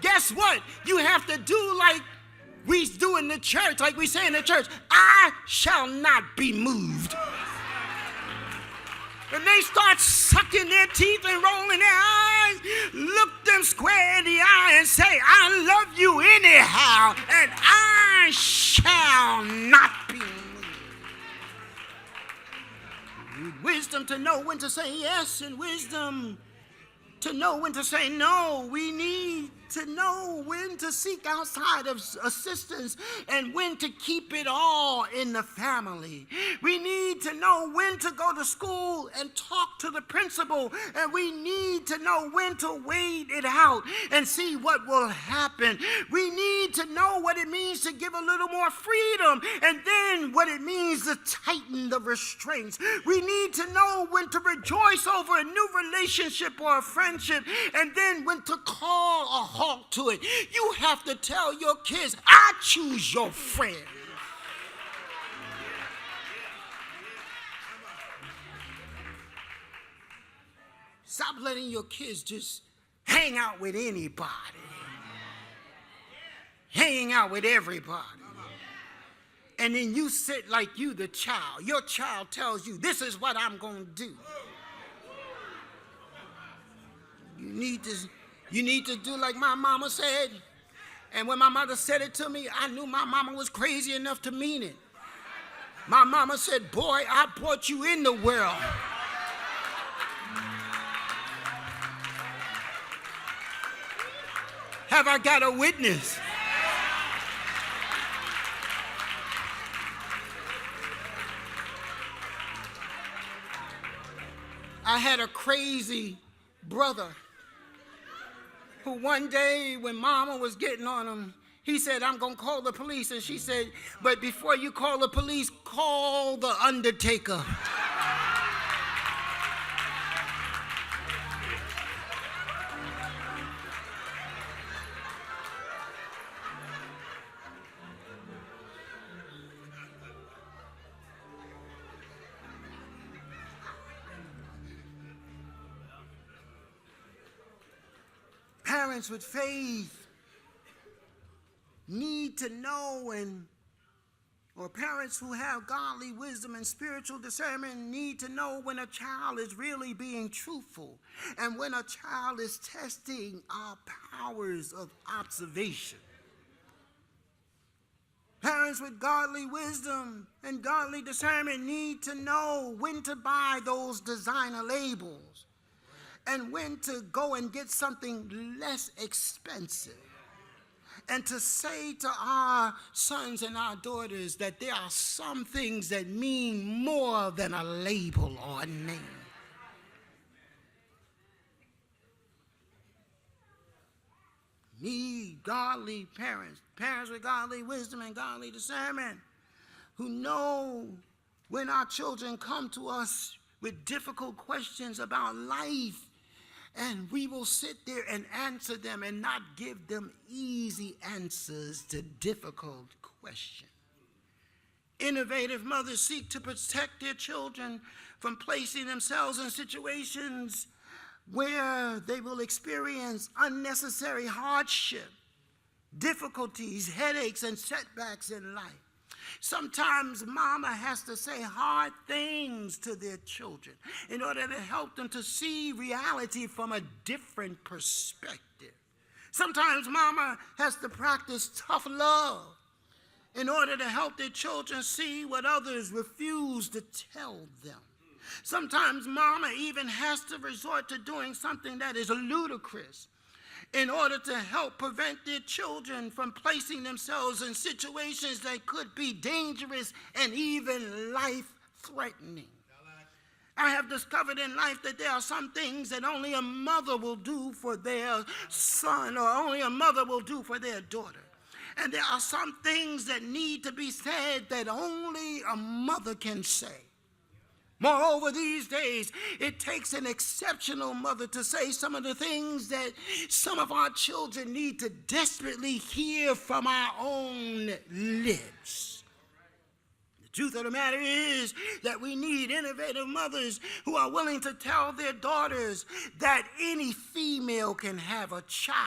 Guess what? You have to do like we do in the church, like we say in the church, I shall not be moved. When they start sucking their teeth and rolling their eyes, look them square in the eye and say, I love you anyhow, and I shall not be moved. You need wisdom to know when to say yes and wisdom to know when to say no. We need to know when to seek outside of assistance and when to keep it all in the family. We need to know when to go to school and talk to the principal, and we need to know when to wait it out and see what will happen. We need to know what it means to give a little more freedom and then what it means to tighten the restraints. We need to know when to rejoice over a new relationship or a friendship and then when to call a halt to it. You have to tell your kids, I choose your friend. Stop letting your kids just hang out with anybody. Hanging out with everybody. And then you sit like you the child. Your child tells you, this is what I'm going to do. You need to do like my mama said. And when my mother said it to me, I knew my mama was crazy enough to mean it. My mama said, boy, I brought you in the world. Have I got a witness? I had a crazy brother who one day when mama was getting on him, he said, I'm going to call the police. And she said, but before you call the police, call the undertaker. Parents with faith need to know, or parents who have godly wisdom and spiritual discernment need to know when a child is really being truthful and when a child is testing our powers of observation. Parents with godly wisdom and godly discernment need to know when to buy those designer labels and when to go and get something less expensive. And to say to our sons and our daughters that there are some things that mean more than a label or a name. Need godly parents, parents with godly wisdom and godly discernment, who know when our children come to us with difficult questions about life, and we will sit there and answer them and not give them easy answers to difficult questions. Innovative mothers seek to protect their children from placing themselves in situations where they will experience unnecessary hardship, difficulties, headaches, and setbacks in life. Sometimes mama has to say hard things to their children in order to help them to see reality from a different perspective. Sometimes mama has to practice tough love in order to help their children see what others refuse to tell them. Sometimes mama even has to resort to doing something that is ludicrous in order to help prevent their children from placing themselves in situations that could be dangerous and even life-threatening. I have discovered in life that there are some things that only a mother will do for their son, or only a mother will do for their daughter. And there are some things that need to be said that only a mother can say. Moreover, these days, it takes an exceptional mother to say some of the things that some of our children need to desperately hear from our own lips. The Truth of the matter is that we need innovative mothers who are willing to tell their daughters that any female can have a child,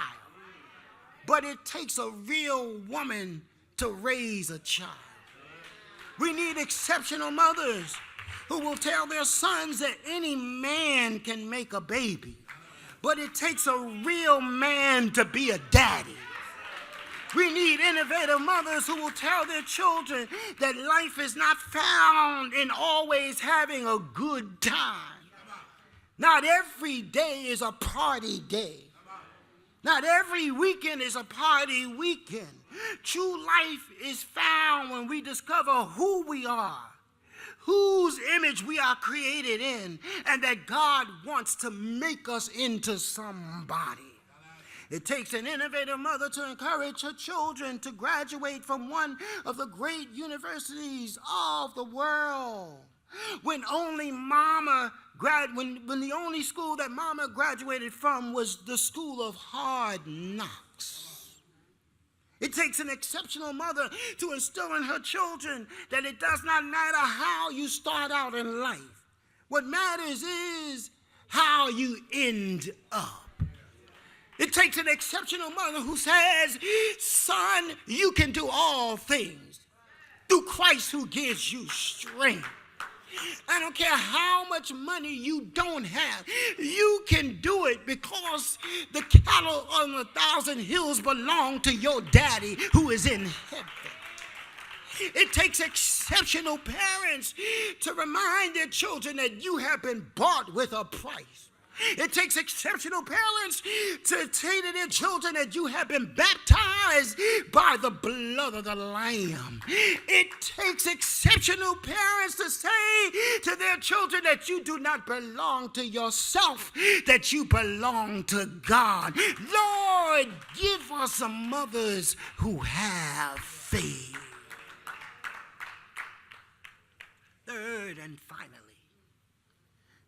but it takes a real woman to raise a child. We need exceptional mothers who will tell their sons that any man can make a baby, but it takes a real man to be a daddy. We need innovative mothers who will tell their children that life is not found in always having a good time. Not every day is a party day. Not every weekend is a party weekend. True life is found when we discover who we are, whose image we are created in, and that God wants to make us into somebody. It takes an innovative mother to encourage her children to graduate from one of the great universities of the world. When the only school that mama graduated from was the school of hard knocks. It takes an exceptional mother to instill in her children that it does not matter how you start out in life. What matters is how you end up. It takes an exceptional mother who says, son, you can do all things through Christ who gives you strength. I don't care how much money you don't have. You can do it because the cattle on 1,000 hills belong to your daddy who is in heaven. It takes exceptional parents to remind their children that you have been bought with a price. It takes exceptional parents to say to their children that you have been baptized by the blood of the Lamb. It takes exceptional parents to say to their children that you do not belong to yourself, that you belong to God. Lord, give us some mothers who have faith. Third and finally,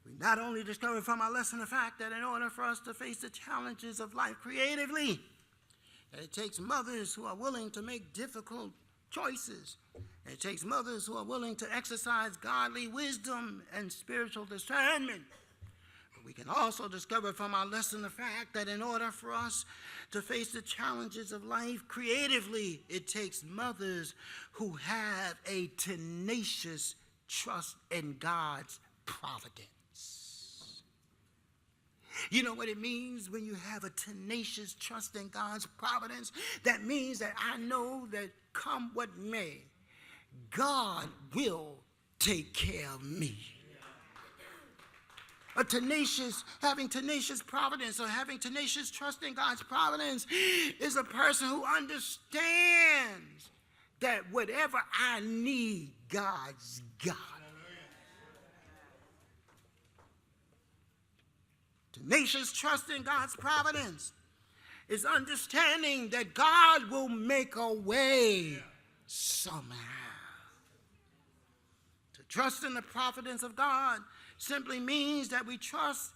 we not only discover from our lesson the fact that in order for us to face the challenges of life creatively, that it takes mothers who are willing to make difficult choices. It takes mothers who are willing to exercise godly wisdom and spiritual discernment. But we can also discover from our lesson the fact that in order for us to face the challenges of life creatively, it takes mothers who have a tenacious trust in God's providence. You know what it means when you have a tenacious trust in God's providence? That means that I know that come what may, God will take care of me. Having tenacious providence or having tenacious trust in God's providence is a person who understands that whatever I need, God's got. Tenacious trust in God's providence is understanding that God will make a way somehow. To trust in the providence of God simply means that we trust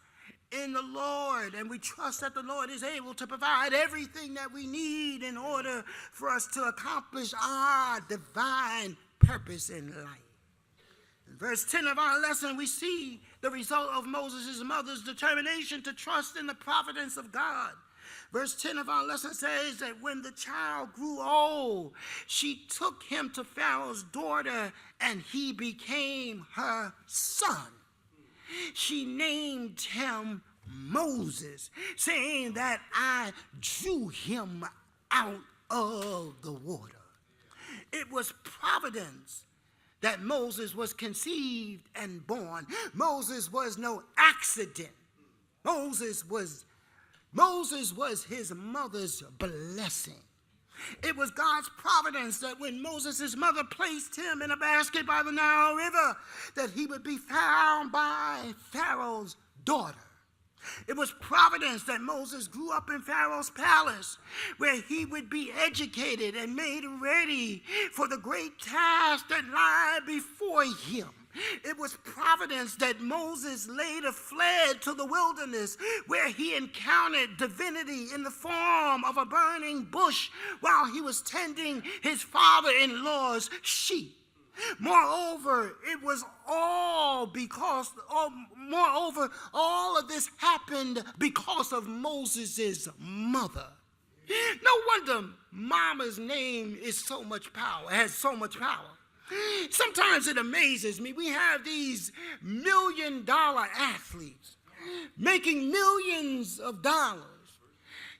in the Lord, and we trust that the Lord is able to provide everything that we need in order for us to accomplish our divine purpose in life. In verse 10 of our lesson, we see the result of Moses' mother's determination to trust in the providence of God. Verse 10 of our lesson says that when the child grew old, she took him to Pharaoh's daughter, and he became her son. She named him Moses, saying that I drew him out of the water. It was providence that Moses was conceived and born. Moses was no accident. Moses was his mother's blessing. It was God's providence that when Moses' mother placed him in a basket by the Nile River, that he would be found by Pharaoh's daughter. It was providence that Moses grew up in Pharaoh's palace, where he would be educated and made ready for the great task that lay before him. It was providence that Moses later fled to the wilderness, where he encountered divinity in the form of a burning bush while he was tending his father-in-law's sheep. Moreover, it was all moreover, all of this happened because of Moses' mother. No wonder mama's name is so much power, has so much power. Sometimes it amazes me. We have these $1 million athletes making millions of dollars.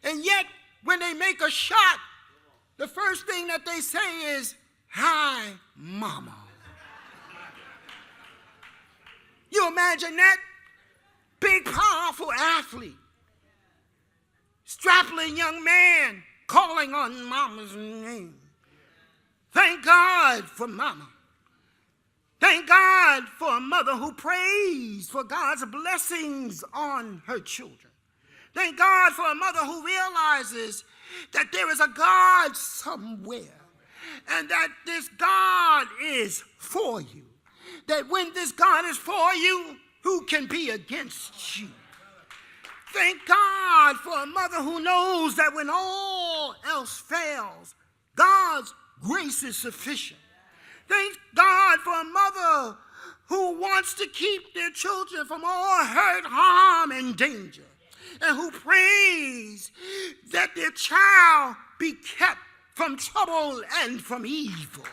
And yet, when they make a shot, the first thing that they say is, "Hi, mama." You imagine that? Big, powerful athlete, strapping young man calling on mama's name. Thank God for mama. Thank God for a mother who prays for God's blessings on her children. Thank God for a mother who realizes that there is a God somewhere and that this God is for you. That when this God is for you, who can be against you? Thank God for a mother who knows that when all else fails, God's grace is sufficient. Thank God for a mother who wants to keep their children from all hurt, harm, and danger, and who prays that their child be kept from trouble and from evil.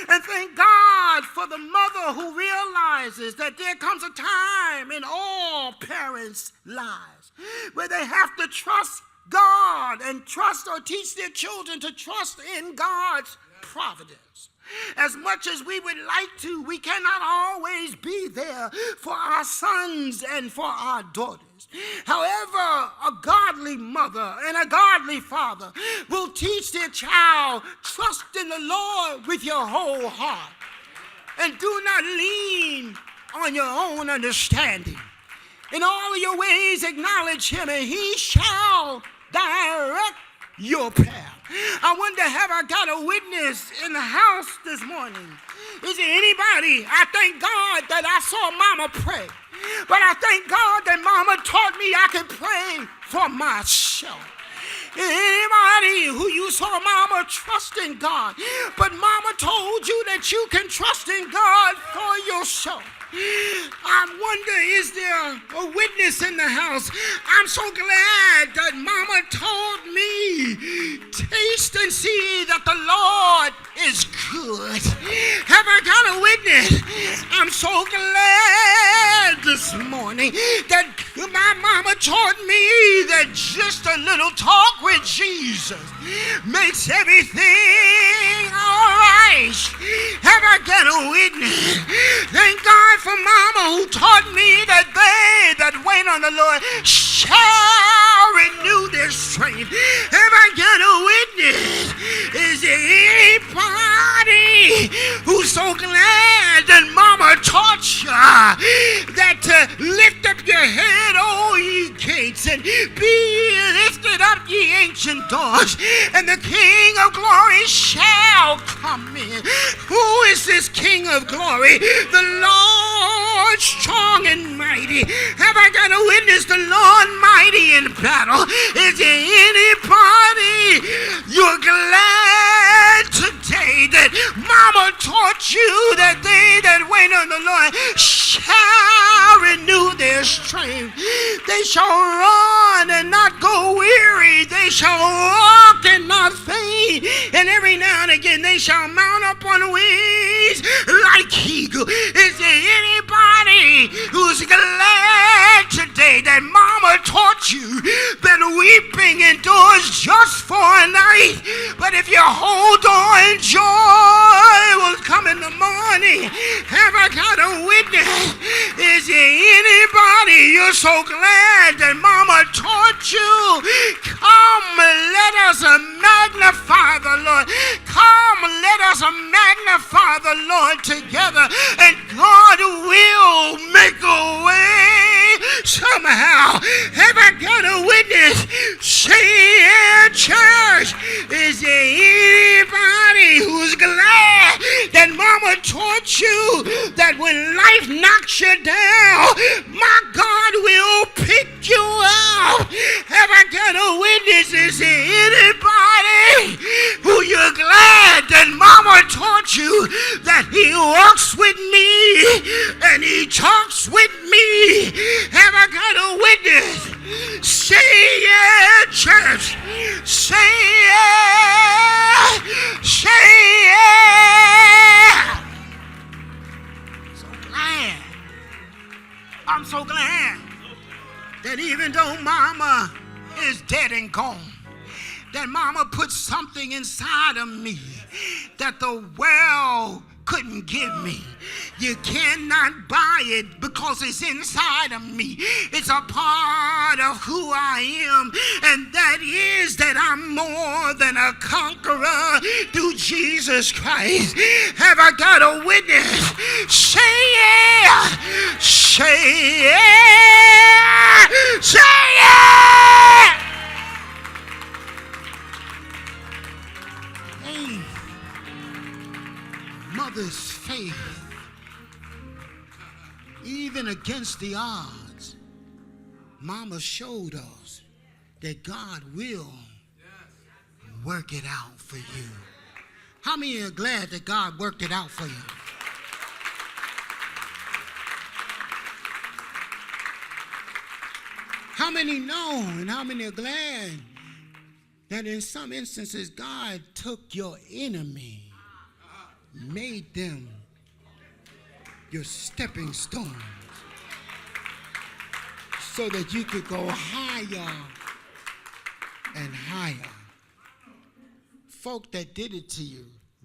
And thank God for the mother who realizes that there comes a time in all parents' lives where they have to trust God and trust or teach their children to trust in God's providence. As much as we would like to, we cannot always be there for our sons and for our daughters. However, a godly mother and a godly father will teach their child, trust in the Lord with your whole heart, and do not lean on your own understanding. In all of your ways acknowledge him, and he shall direct your path. I wonder, have I got a witness in the house this morning? Is there anybody? I thank God that I saw mama pray. But I thank God that mama taught me I can pray for myself. Anybody who you saw mama trust in God, but mama told you that you can trust in God for yourself. I wonder, is there a witness in the house? I'm so glad that mama told me, taste and see that the Lord is good. Have I got a witness? I'm so glad this morning that my mama taught me that just a little talk with Jesus makes everything all right. Have I got a witness? Thank God for mama who taught me that they that wait on the Lord shall renew their strength. Have I got a witness? Is there anybody who's so glad that mama taught you that to lift up your head, O ye gates, and be lifted up, ye ancient doors, and the King of glory shall come in? Who is this King of glory? The Lord strong and mighty. Have I got a witness? The Lord mighty in battle. Is there anybody you're glad today that mama taught you that they that wait on the Lord shall renew their strength? They shall run and not go weary. They shall walk and not faint. And every now and again they shall mount up on wings like eagle. Is there anybody who's glad today that mama taught you that weeping endures just for a night, but if you hold on, joy will come in the morning? Have I got a witness? Is there anybody you're so glad that mama taught you? Come, let us magnify the Lord. Come, let us magnify the Lord together, and God will make a way somehow. Have I got a witness? Say here, church, is there anybody who's glad that mama taught you that when life knocks you down, my God will pick you up? Have I got a witness? Is there anybody who you're glad that mama taught told you that he walks with me and he talks with me. Have I got a witness? Say yeah, church. Say yeah. Say yeah. So glad. I'm so glad that even though mama is dead and gone, that mama put something inside of me that the world couldn't give me. You cannot buy it because it's inside of me. It's a part of who I am, and that is that I'm more than a conqueror through Jesus Christ. Have I got a witness? Say yeah. Say yeah. Say yeah. Hey, mother's faith, even against the odds, mama showed us that God will work it out for you. How many are glad that God worked it out for you? How many know and how many are glad that in some instances God took your enemy, made them your stepping stones so that you could go higher and higher? Folk that did it to you,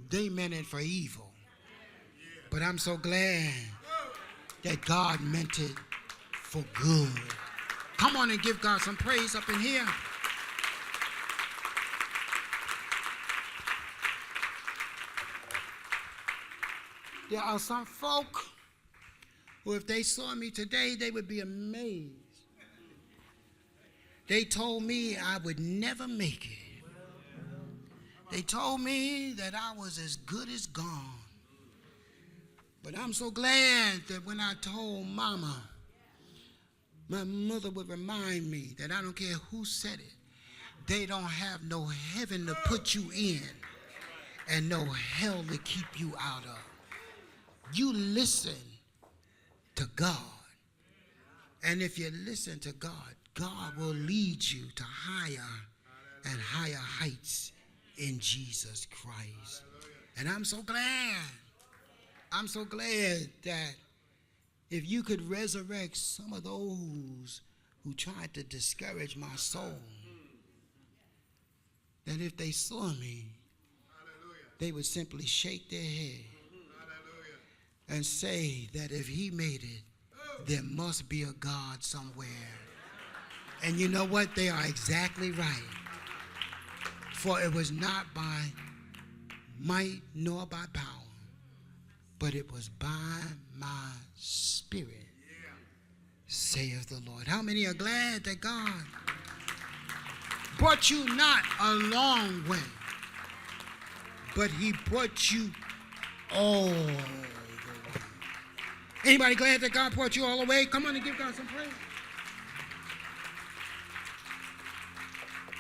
they meant it for evil. But I'm so glad that God meant it for good. Come on and give God some praise up in here. There are some folk who, if they saw me today, they would be amazed. They told me I would never make it. They told me that I was as good as gone. But I'm so glad that when I told mama, my mother would remind me that I don't care who said it, they don't have no heaven to put you in and no hell to keep you out of. You listen to God. And if you listen to God, God will lead you to higher and higher heights in Jesus Christ. And I'm so glad that if you could resurrect some of those who tried to discourage my soul, that if they saw me, they would simply shake their head and say that if he made it, there must be a God somewhere. And you know what? They are exactly right. For it was not by might nor by power, but it was by my spirit, saith the Lord. How many are glad that God brought you not a long way, but he brought you all the way? Anybody glad that God brought you all the way? Come on and give God some praise.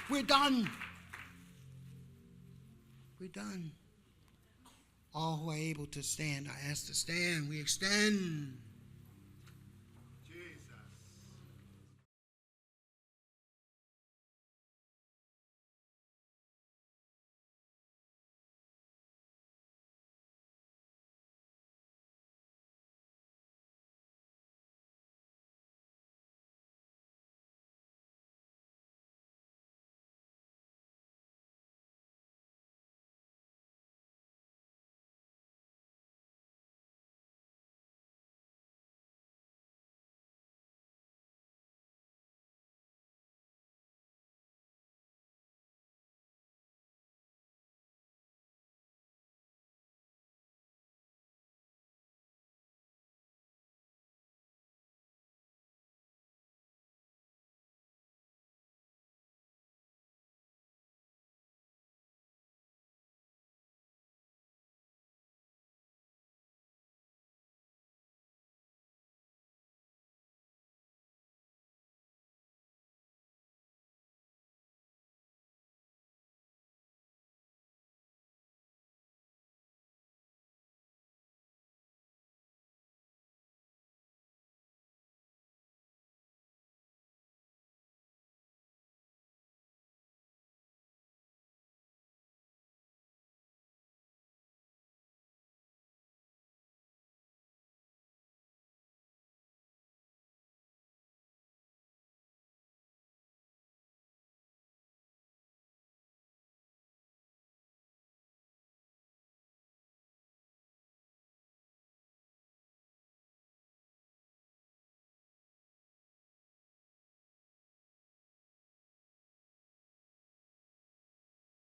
We're done. We're done. All who are able to stand are asked to stand. We extend